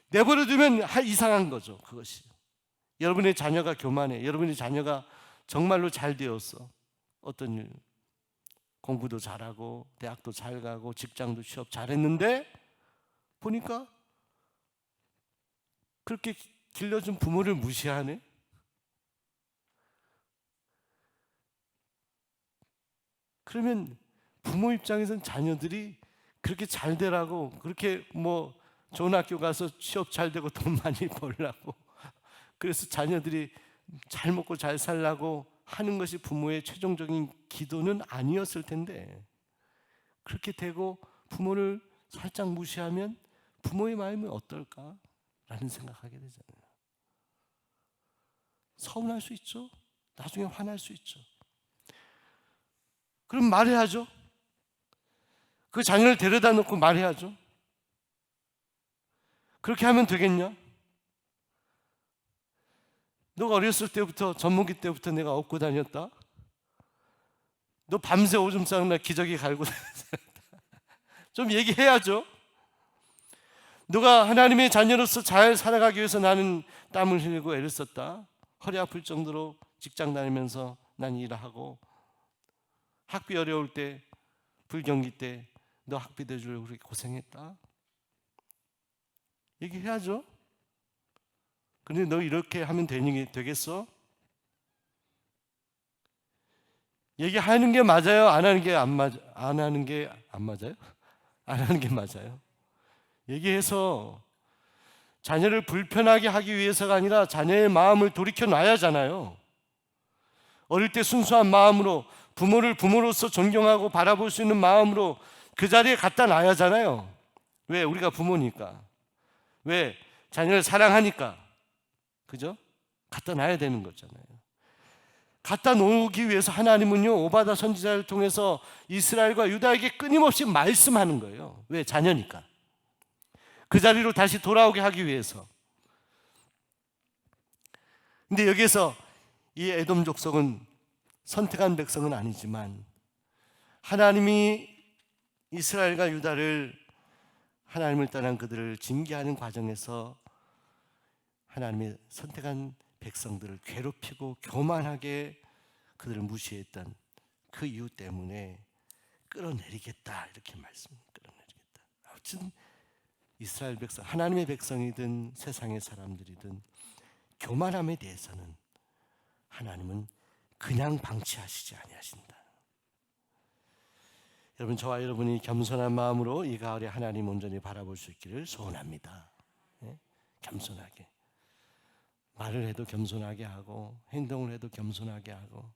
내버려 두면 이상한 거죠. 그것이 여러분의 자녀가 교만해, 여러분의 자녀가 정말로 잘 되었어, 어떤 일, 공부도 잘하고 대학도 잘 가고 직장도 취업 잘했는데 보니까 그렇게 길러준 부모를 무시하네. 그러면 부모 입장에서는 자녀들이 그렇게 잘 되라고, 그렇게 뭐 좋은 학교 가서 취업 잘 되고 돈 많이 벌라고, 그래서 자녀들이 잘 먹고 잘 살라고 하는 것이 부모의 최종적인 기도는 아니었을 텐데, 그렇게 되고 부모를 살짝 무시하면 부모의 마음이 어떨까라는 생각하게 되잖아요. 서운할 수 있죠. 나중에 화날 수 있죠. 그럼 말해야죠. 그 자녀를 데려다 놓고 말해야죠. 그렇게 하면 되겠냐? 너가 어렸을 때부터, 젖먹이 때부터 내가 업고 다녔다. 너 밤새 오줌 싸는 날 기저귀 갈고 좀 얘기해야죠. 너가 하나님의 자녀로서 잘 살아가기 위해서 나는 땀을 흘리고 애를 썼다. 허리 아플 정도로 직장 다니면서 난 일하고, 학비 어려울 때, 불경기 때 너 학비 대주려고 그렇게 고생했다. 얘기해야죠. 근데 너 이렇게 하면 되겠어? 얘기하는 게 맞아요? 안 하는 게 안 하는 게 안 맞아요? 안 하는 게 맞아요. 얘기해서 자녀를 불편하게 하기 위해서가 아니라 자녀의 마음을 돌이켜 놔야 하잖아요. 어릴 때 순수한 마음으로 부모를 부모로서 존경하고 바라볼 수 있는 마음으로 그 자리에 갖다 놔야 하잖아요. 왜? 우리가 부모니까. 왜? 자녀를 사랑하니까. 그죠? 갖다 놔야 되는 거잖아요. 갖다 놓기 위해서 하나님은요, 오바다 선지자를 통해서 이스라엘과 유다에게 끊임없이 말씀하는 거예요. 왜? 자녀니까. 그 자리로 다시 돌아오게 하기 위해서. 근데 여기에서 이 에돔 족속은 선택한 백성은 아니지만, 하나님이 이스라엘과 유다를, 하나님을 떠난 그들을 징계하는 과정에서 하나님의 선택한 백성들을 괴롭히고 교만하게 그들을 무시했던 그 이유 때문에 끌어내리겠다, 이렇게 말씀합니다. 끌어내리겠다. 아무튼 이스라엘 백성, 하나님의 백성이든 세상의 사람들이든 교만함에 대해서는 하나님은 그냥 방치하시지 아니하신다. 여러분, 저와 여러분이 겸손한 마음으로 이 가을에 하나님 온전히 바라볼 수 있기를 소원합니다. 겸손하게, 말을 해도 겸손하게 하고 행동을 해도 겸손하게 하고,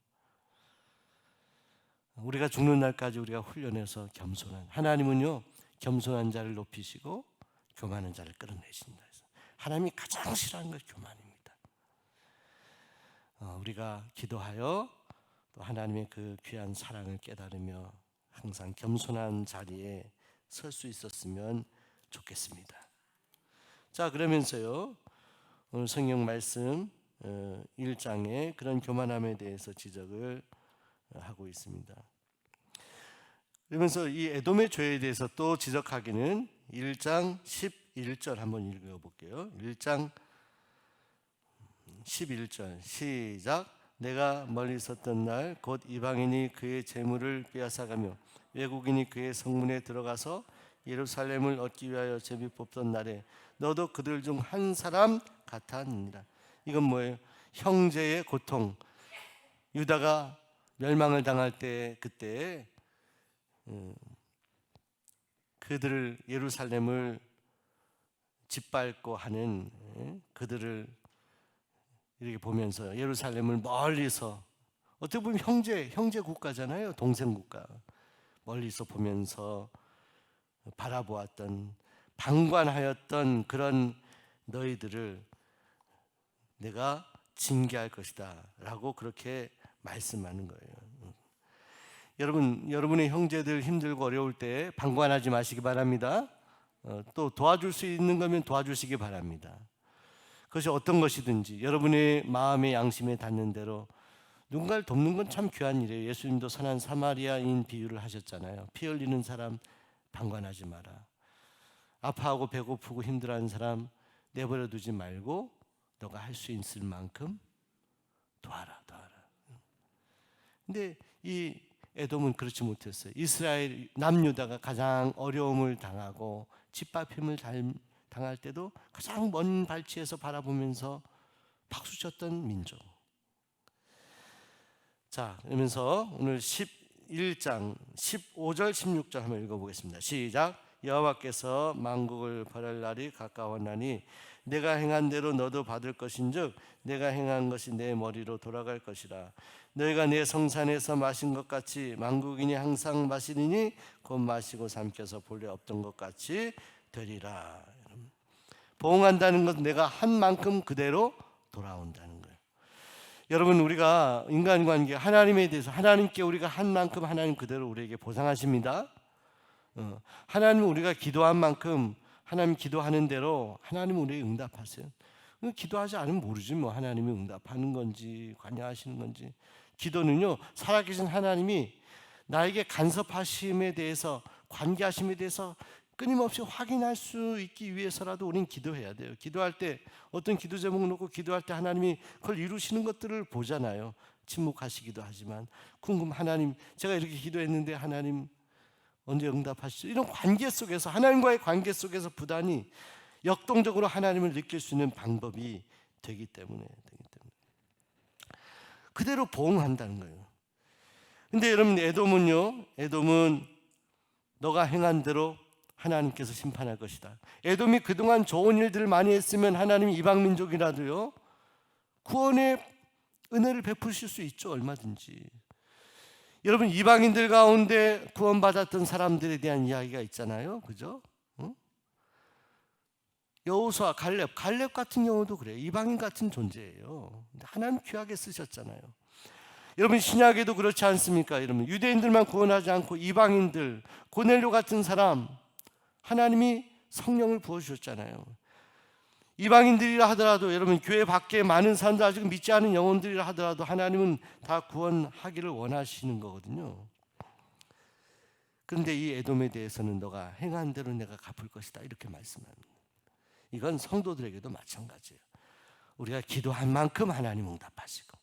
우리가 죽는 날까지 우리가 훈련해서 겸손한, 하나님은요 겸손한 자를 높이시고 교만한 자를 끌어내신다. 하나님이 가장 싫어하는 것이 교만입니다. 우리가 기도하여 또 하나님의 그 귀한 사랑을 깨달으며 항상 겸손한 자리에 설 수 있었으면 좋겠습니다. 자, 그러면서요, 오늘 성경 말씀 1장에 그런 교만함에 대해서 지적을 하고 있습니다. 그러면서 이 에돔의 죄에 대해서 또 지적하기는 1장 11절 한번 읽어볼게요. 1장 11절 시작. 내가 멀리 있었던 날 곧 이방인이 그의 재물을 빼앗아가며 외국인이 그의 성문에 들어가서 예루살렘을 얻기 위하여 제비 뽑던 날에 너도 그들 중 한 사람 같았느니라. 이건 뭐예요? 형제의 고통. 유다가 멸망을 당할 때, 그때 그들을, 예루살렘을 짓밟고 하는 그들을 이렇게 보면서, 예루살렘을 멀리서, 어떻게 보면 형제 국가잖아요. 동생 국가. 멀리서 보면서 바라보았던, 방관하였던 그런 너희들을 내가 징계할 것이다 라고 그렇게 말씀하는 거예요. 여러분, 여러분의 형제들 힘들고 어려울 때 방관하지 마시기 바랍니다. 또 도와줄 수 있는 거면 도와주시기 바랍니다. 그것이 어떤 것이든지 여러분의 마음의 양심에 닿는 대로 누군가를 돕는 건 참 귀한 일이에요. 예수님도 선한 사마리아인 비유를 하셨잖아요. 피 흘리는 사람 방관하지 마라. 아파하고 배고프고 힘들어하는 사람 내버려 두지 말고 너가 할 수 있을 만큼 도와라. 근데 이 에돔은 그렇지 못했어요. 이스라엘 남유다가 가장 어려움을 당하고 짓밟힘을 당할 때도 가장 먼 발치에서 바라보면서 박수쳤던 민족. 자, 그러면서 오늘 11장 15절 16절 한번 읽어보겠습니다. 시작. 여호와께서 만국을 벌할 날이 가까웠나니 내가 행한 대로 너도 받을 것인즉 내가 행한 것이 내 머리로 돌아갈 것이라. 너희가 내 성산에서 마신 것 같이 만국인이 항상 마시리니 곧 마시고 삼켜서 본래 없던 것 같이 되리라. 보응한다는 것은 내가 한 만큼 그대로 돌아온다는 거예요. 여러분, 우리가 인간관계 하나님에 대해서 하나님께 우리가 한 만큼 하나님 그대로 우리에게 보상하십니다. 하나님 우리가 기도한 만큼 하나님 기도하는 대로 하나님 우리에게 응답하세요. 기도하지 않으면 모르지 뭐 하나님이 응답하는 건지 관여하시는 건지. 기도는요, 살아계신 하나님이 나에게 간섭하심에 대해서 관계하심에 대해서 끊임없이 확인할 수 있기 위해서라도 우리는 기도해야 돼요. 기도할 때 어떤 기도 제목 놓고 기도할 때 하나님이 그걸 이루시는 것들을 보잖아요. 침묵하시기도 하지만 하나님 제가 이렇게 기도했는데 하나님 언제 응답하시죠? 이런 관계 속에서 하나님과의 관계 속에서 부단히 역동적으로 하나님을 느낄 수 있는 방법이 되기 때문에 그대로 보응한다는 거예요. 근데 여러분, 에돔은 너가 행한 대로 하나님께서 심판할 것이다. 에돔이 그동안 좋은 일들을 많이 했으면 하나님이 이방 민족이라도요 구원의 은혜를 베푸실 수 있죠. 얼마든지. 여러분, 이방인들 가운데 구원받았던 사람들에 대한 이야기가 있잖아요. 그죠? 여호수아, 갈렙 같은 경우도 그래요. 이방인 같은 존재예요. 하나님 귀하게 쓰셨잖아요. 여러분, 신약에도 그렇지 않습니까? 여러분, 유대인들만 구원하지 않고 이방인들, 고넬료 같은 사람 하나님이 성령을 부어주셨잖아요. 이방인들이라 하더라도 여러분, 교회 밖에 많은 사람들 아직 믿지 않은 영혼들이라 하더라도 하나님은 다 구원하기를 원하시는 거거든요. 그런데 이 에돔에 대해서는 너가 행한 대로 내가 갚을 것이다 이렇게 말씀합니다. 이건 성도들에게도 마찬가지예요. 우리가 기도한 만큼 하나님 응답하시고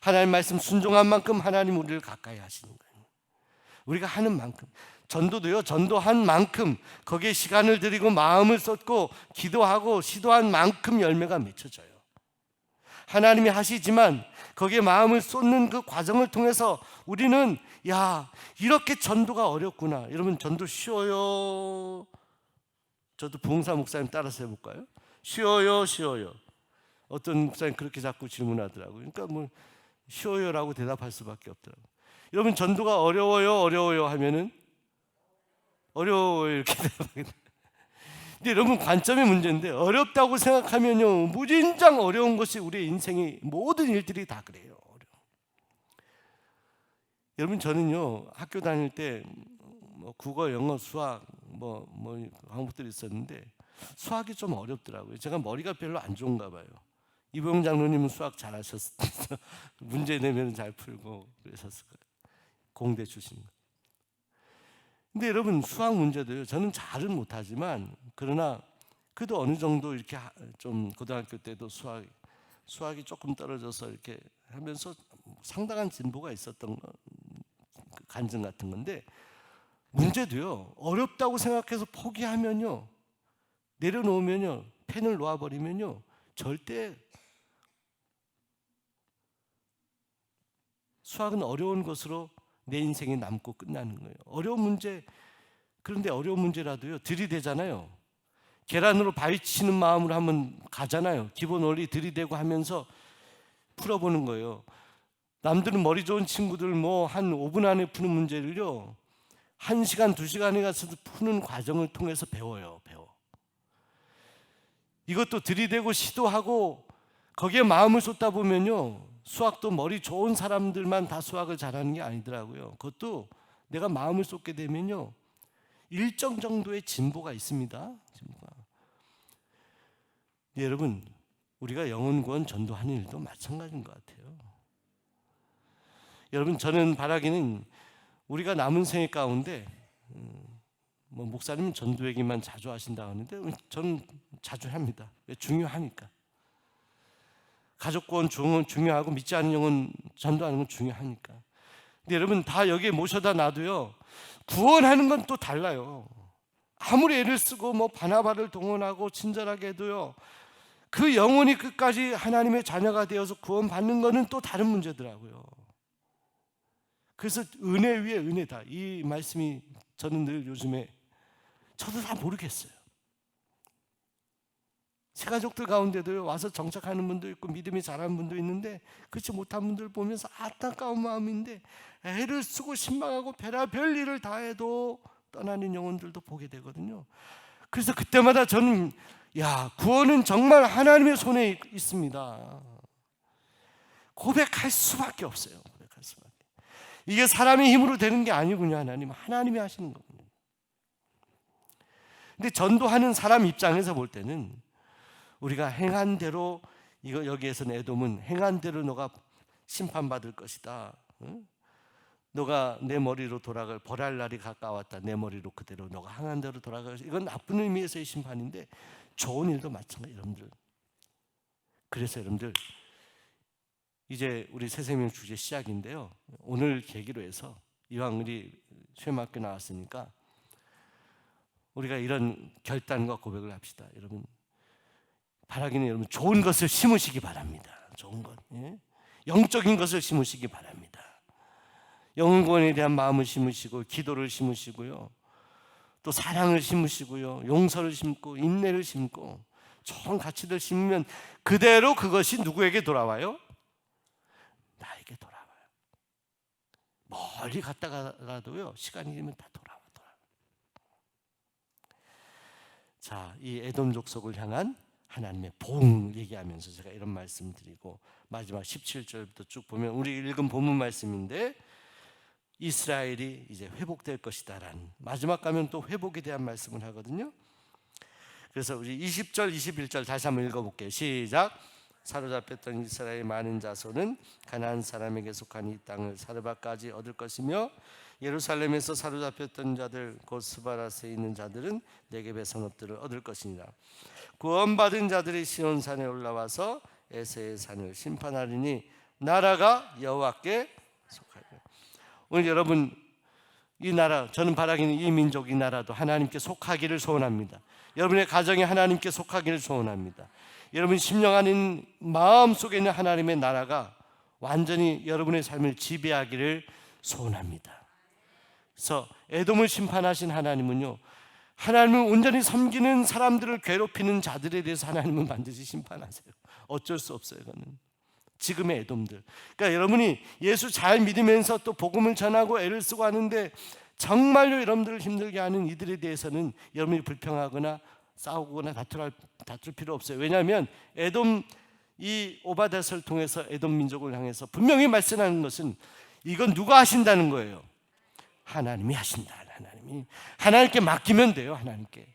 하나님 말씀 순종한 만큼 하나님 우리를 가까이 하시는 거예요. 우리가 하는 만큼. 전도도요, 전도한 만큼 거기에 시간을 들이고 마음을 쏟고 기도하고 시도한 만큼 열매가 맺혀져요. 하나님이 하시지만 거기에 마음을 쏟는 그 과정을 통해서 우리는 이렇게 전도가 어렵구나. 여러분, 전도 쉬워요? 저도 부흥사 목사님 따라서 해볼까요? 쉬워요? 어떤 목사님 그렇게 자꾸 질문하더라고요. 그러니까 뭐 쉬워요라고 대답할 수밖에 없더라고요. 여러분, 전도가 어려워요 하면은 어려워요 이렇게 대답하게 돼요. 근데 여러분, 관점의 문제인데 어렵다고 생각하면요 무진장 어려운 것이 우리의 인생의 모든 일들이 다 그래요. 여러분, 저는요 학교 다닐 때 국어, 영어, 수학 과목들이 있었는데 수학이 좀 어렵더라고요. 제가 머리가 별로 안 좋은가 봐요. 이보영 장로님은 수학 잘하셨어. 문제 내면 잘 풀고 그러셨을 거예요. 공대 출신. 근데 여러분, 수학 문제도요 저는 잘은 못하지만 그러나 그래도 어느 정도 이렇게 좀 고등학교 때도 수학이 조금 떨어져서 이렇게 하면서 상당한 진보가 있었던 간증 같은 건데, 문제도요 어렵다고 생각해서 포기하면요, 내려놓으면요, 펜을 놓아버리면요 절대 수학은 어려운 것으로 내 인생에 남고 끝나는 거예요. 어려운 문제. 그런데 어려운 문제라도요 들이대잖아요. 계란으로 발치는 마음으로 한번 가잖아요. 기본 원리 들이대고 하면서 풀어보는 거예요. 남들은 머리 좋은 친구들 한 5분 안에 푸는 문제를요 1시간, 2시간에 가서 푸는 과정을 통해서 배워요. 이것도 들이대고 시도하고 거기에 마음을 쏟다 보면요, 수학도 머리 좋은 사람들만 다 수학을 잘하는 게 아니더라고요. 그것도 내가 마음을 쏟게 되면요, 일정 정도의 진보가 있습니다. 진보가. 네, 여러분, 우리가 영혼 구원 전도하는 일도 마찬가지인 것 같아요. 여러분, 저는 바라기는 우리가 남은 생애 가운데 뭐 목사님은 전도 얘기만 자주 하신다고 하는데 저는 자주 합니다. 중요하니까. 가족 구원 중요하고 믿지 않는 영혼 전도하는 건 중요하니까. 근데 여러분, 다 여기에 모셔다 놔도요, 구원하는 건 또 달라요. 아무리 애를 쓰고 뭐 바나바를 동원하고 친절하게 해도요, 그 영혼이 끝까지 하나님의 자녀가 되어서 구원받는 거는 또 다른 문제더라고요. 그래서 은혜 위에 은혜다, 이 말씀이 저는 늘 요즘에 저도 다 모르겠어요. 새 가족들 가운데도 와서 정착하는 분도 있고 믿음이 자라는 분도 있는데 그렇지 못한 분들 보면서 안타까운 마음인데, 애를 쓰고 신망하고 별의별 일을 다 해도 떠나는 영혼들도 보게 되거든요. 그래서 그때마다 저는 구원은 정말 하나님의 손에 있습니다. 고백할 수밖에 없어요. 고백할 수밖에. 이게 사람의 힘으로 되는 게 아니군요. 하나님이 하시는 거군요. 근데 전도하는 사람 입장에서 볼 때는 우리가 행한 대로, 이거 여기에서는 에돔은 행한 대로 너가 심판받을 것이다. 너가 내 머리로 돌아갈 벌할 날이 가까웠다. 내 머리로 그대로 너가 행한 대로 돌아갈. 이건 나쁜 의미에서의 심판인데 좋은 일도 마찬가지. 여러분들. 그래서 여러분들, 이제 우리 새생명 주제 시작인데요. 오늘 계기로 해서 이왕 우리 쉐마학교 나왔으니까 우리가 이런 결단과 고백을 합시다. 여러분, 바라기는 여러분 좋은 것을 심으시기 바랍니다. 좋은 것, 영적인 것을 심으시기 바랍니다. 영혼 구원에 대한 마음을 심으시고 기도를 심으시고요, 또 사랑을 심으시고요, 용서를 심고 인내를 심고 좋은 가치들 심으면 그대로 그것이 누구에게 돌아와요? 나에게 돌아와요. 멀리 갔다가라도요, 시간이 되면 다 돌아와. 자, 이 에돔 족속을 향한 하나님의 보응을 얘기하면서 제가 이런 말씀 드리고, 마지막 17절부터 쭉 보면 우리 읽은 본문 말씀인데, 이스라엘이 이제 회복될 것이다라는, 마지막 가면 또 회복에 대한 말씀을 하거든요. 그래서 우리 20절 21절 다시 한번 읽어볼게요. 시작. 사로잡혔던 이스라엘의 많은 자손은 가나안 사람에게 속한 이 땅을 사르바까지 얻을 것이며, 예루살렘에서 사로잡혔던 자들 곧 스바라스에 있는 자들은 네겝의 성읍들을 얻을 것이니라. 구원받은 자들이 시온산에 올라와서 에세의 산을 심판하리니 나라가 여호와께 속하리라. 오늘 여러분, 이 나라, 저는 바라기는 이 민족, 이 나라도 하나님께 속하기를 소원합니다. 여러분의 가정이 하나님께 속하기를 소원합니다. 여러분 심령 안인 마음 속에 있는 하나님의 나라가 완전히 여러분의 삶을 지배하기를 소원합니다. 그래서 에돔을 심판하신 하나님은요, 하나님을 온전히 섬기는 사람들을 괴롭히는 자들에 대해서 하나님은 반드시 심판하세요. 어쩔 수 없어요. 이거는 지금의 에돔들. 그러니까 여러분이 예수 잘 믿으면서 또 복음을 전하고 애를 쓰고 하는데 정말로 여러분들을 힘들게 하는 이들에 대해서는 여러분이 불평하거나 싸우거나 다툴 필요 없어요. 왜냐하면 에돔, 이 오바댜서를 통해서 에돔 민족을 향해서 분명히 말씀하는 것은 이건 누가 하신다는 거예요? 하나님이 하신다. 하나님께 맡기면 돼요. 하나님께.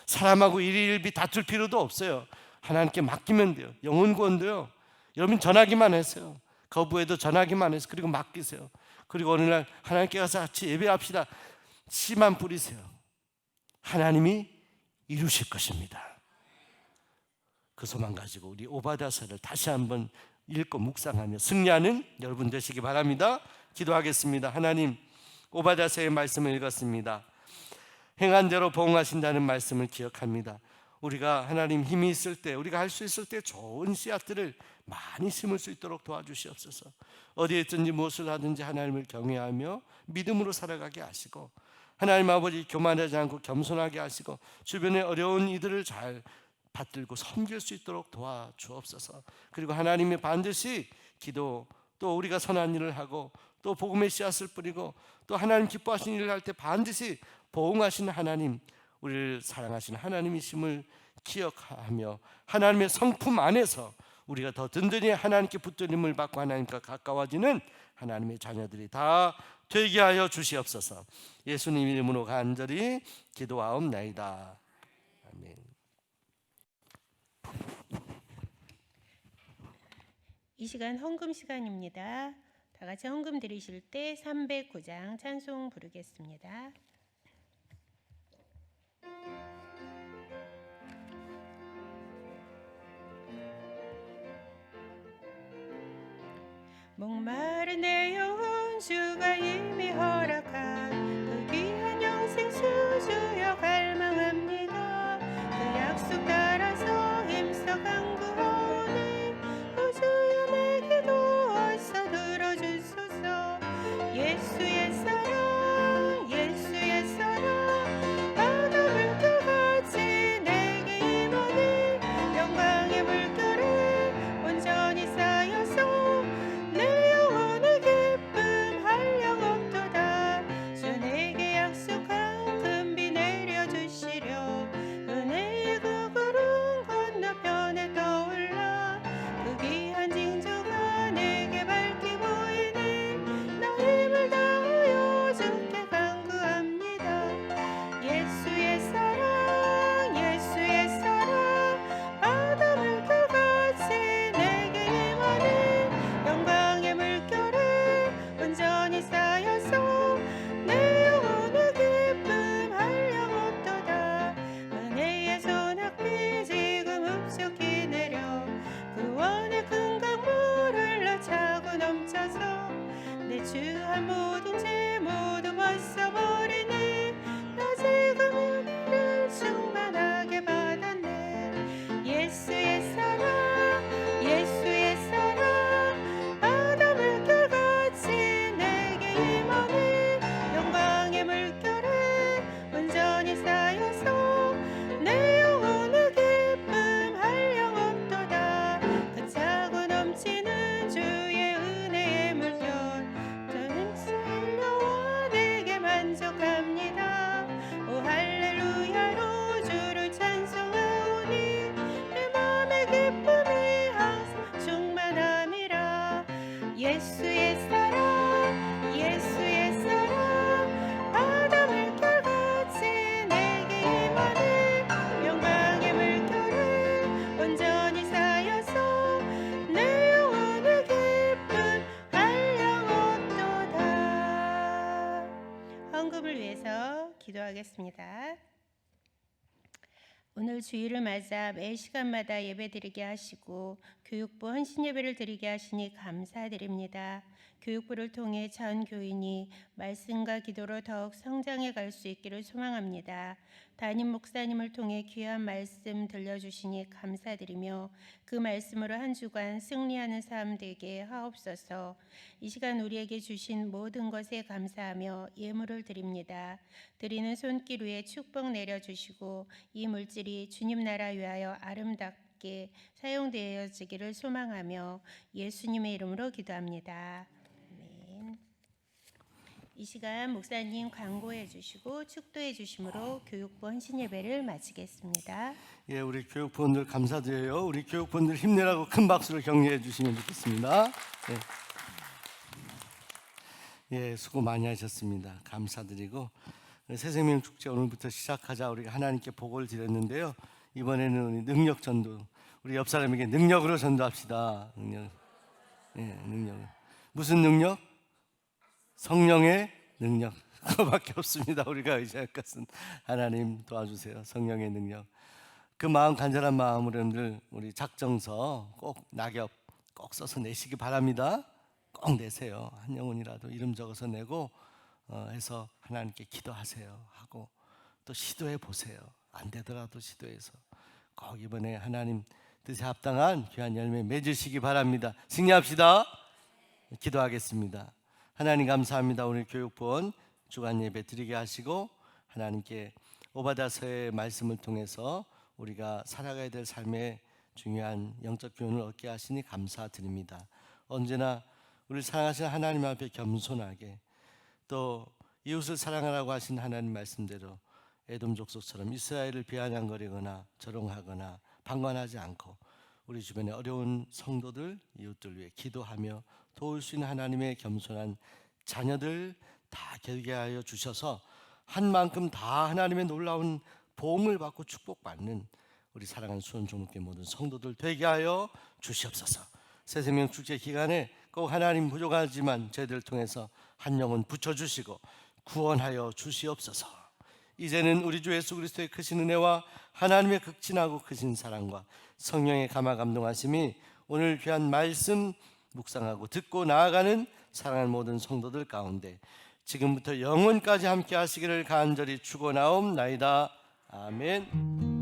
사람하고 일일비 다툴 필요도 없어요. 하나님께 맡기면 돼요. 영혼 구원도요, 여러분 전하기만 했어요. 거부해도 전하기만 해서, 그리고 맡기세요. 그리고 어느 날 하나님께 가서 같이 예배합시다. 씨만 뿌리세요. 하나님이 이루실 것입니다. 그 소망 가지고 우리 오바댜서를 다시 한번 읽고 묵상하며 승리하는 여러분 되시기 바랍니다. 기도하겠습니다. 하나님, 오바댜서의 말씀을 읽었습니다. 행한 대로 보응하신다는 말씀을 기억합니다. 우리가 하나님 힘이 있을 때, 우리가 할 수 있을 때 좋은 씨앗들을 많이 심을 수 있도록 도와주시옵소서. 어디에 있든지 무엇을 하든지 하나님을 경외하며 믿음으로 살아가게 하시고, 하나님 아버지 교만하지 않고 겸손하게 하시고, 주변의 어려운 이들을 잘 받들고 섬길 수 있도록 도와주옵소서. 그리고 하나님이 반드시 기도, 또 우리가 선한 일을 하고 또 복음의 씨앗을 뿌리고 또 하나님 기뻐하시는 일을 할 때 반드시 보응하시는 하나님, 우리를 사랑하시는 하나님이심을 기억하며 하나님의 성품 안에서 우리가 더 든든히 하나님께 붙들림을 받고 하나님과 가까워지는 하나님의 자녀들이 다 되게 하여 주시옵소서. 예수님 이름으로 간절히 기도하옵나이다. 아멘. 이 시간 헌금 시간입니다. 다 같이 헌금 드리실 때 309장 찬송 부르겠습니다. 목마른 내 영혼 주가 이미 허락한 그 귀한 영생 수주여 갈망합니다. 그 약속 따라서 힘써 간구하오니 오 주여 내 기도 어서 들어주소서. 예수의 사랑 예수의 사랑 바다 물결같이 내게 임하니 영광의 물결에 온전히 쌓여서 내 영혼의 기쁨 한량없도다. 주 내게 약속한 금비 내려주시려 은혜의 그 구름 건너편에 떠올라 그 귀한 징조가 내게 밝히 보이니 나 힘을 다하여 주께 간구합니다. 예수의 사랑 예수의 사랑 바다 물결같이 내게 임하니 영광의 물결에 온전히 쌓여서 내 영혼의 기쁨 한량없도다. 은혜의 소낙비 지금 흡족히 내려 구원의 큰 강물 흘러차고 넘쳐서 내 주한 모든 죄 모두 벗어버리니 나 지금 은혜를 충만하게 받았네. 예수의 사랑 예수의 사랑 바다 물결같이 내게 임하니 영광의 물결에 온전히 쌓여서 내 영혼의 기쁨 한량없도다. 그 차고 넘치는 주의 은혜의 물결 저는 살려와 내게 만족합니다. 오 할렐루야로 주를 찬송하오니 내 맘의 기쁨이 항상 충만함이라. 예수의 사랑 예수의 사랑 바다 물결같이 내게 임하니 영광의 물결에 온전히 쌓여서 내 영혼의 기쁨 한량없도다. 헌금을 위해서 기도하겠습니다. 오늘 주일을 맞아 매 시간마다 예배드리게 하시고 교육부 헌신 예배를 드리게 하시니 감사드립니다. 교육부를 통해 전 교인이 말씀과 기도로 더욱 성장해 갈 수 있기를 소망합니다. 담임 목사님을 통해 귀한 말씀 들려주시니 감사드리며 그 말씀으로 한 주간 승리하는 삶 되게 하옵소서. 이 시간 우리에게 주신 모든 것에 감사하며 예물을 드립니다. 드리는 손길 위에 축복 내려주시고 이 물질이 주님 나라 위하여 아름답게 사용되어지기를 소망하며 예수님의 이름으로 기도합니다. 아멘. 이 시간 목사님 광고해 주시고 축도해 주심으로 교육부 헌신 예배를 마치겠습니다. 예, 우리 교육부원들 감사드려요. 우리 교육부원들 힘내라고 큰 박수로 격려해 주시면 좋겠습니다. 예, 수고 많이 하셨습니다. 감사드리고 새생명 축제 오늘부터 시작하자 우리가 하나님께 복을 드렸는데요. 이번에는 우리 능력 전도, 우리 옆 사람에게 능력으로 전도합시다. 능력. 예, 능력. 무슨 능력? 성령의 능력. 그거밖에 없습니다. 우리가 의지할 것은 하나님 도와주세요. 성령의 능력. 그 마음 간절한 마음으로 늘 우리 작정서 꼭 낙엽 꼭 써서 내시기 바랍니다. 꼭 내세요. 한 영혼이라도 이름 적어서 내고 해서 하나님께 기도하세요 하고 또 시도해 보세요. 안 되더라도 시도해서 꼭 이번에 하나님 뜻에 합당한 귀한 열매 맺으시기 바랍니다. 승리합시다. 기도하겠습니다. 하나님 감사합니다. 오늘 교육본 주간 예배 드리게 하시고 하나님께 오바다서의 말씀을 통해서 우리가 살아가야 될 삶의 중요한 영적 교훈을 얻게 하시니 감사드립니다. 언제나 우리를 사랑하시는 하나님 앞에 겸손하게 또 이웃을 사랑하라고 하신 하나님 말씀대로 에돔 족속처럼 이스라엘을 비아냥거리거나 조롱하거나 방관하지 않고 우리 주변의 어려운 성도들, 이웃들 위해 기도하며 도울 수 있는 하나님의 겸손한 자녀들 다 되게 하여 주셔서 한 만큼 다 하나님의 놀라운 보응을 받고 축복받는 우리 사랑하는 수원 종목교회 모든 성도들 되게 하여 주시옵소서. 새생명 축제 기간에 꼭 하나님 부족하지만 저희들을 통해서 한 영혼 붙여주시고 구원하여 주시옵소서. 이제는 우리 주 예수 그리스도의 크신 은혜와 하나님의 극진하고 크신 사랑과 성령의 감화 감동하심이 오늘 귀한 말씀 묵상하고 듣고 나아가는 사랑하는 모든 성도들 가운데 지금부터 영원까지 함께 하시기를 간절히 축원하옵나이다. 아멘.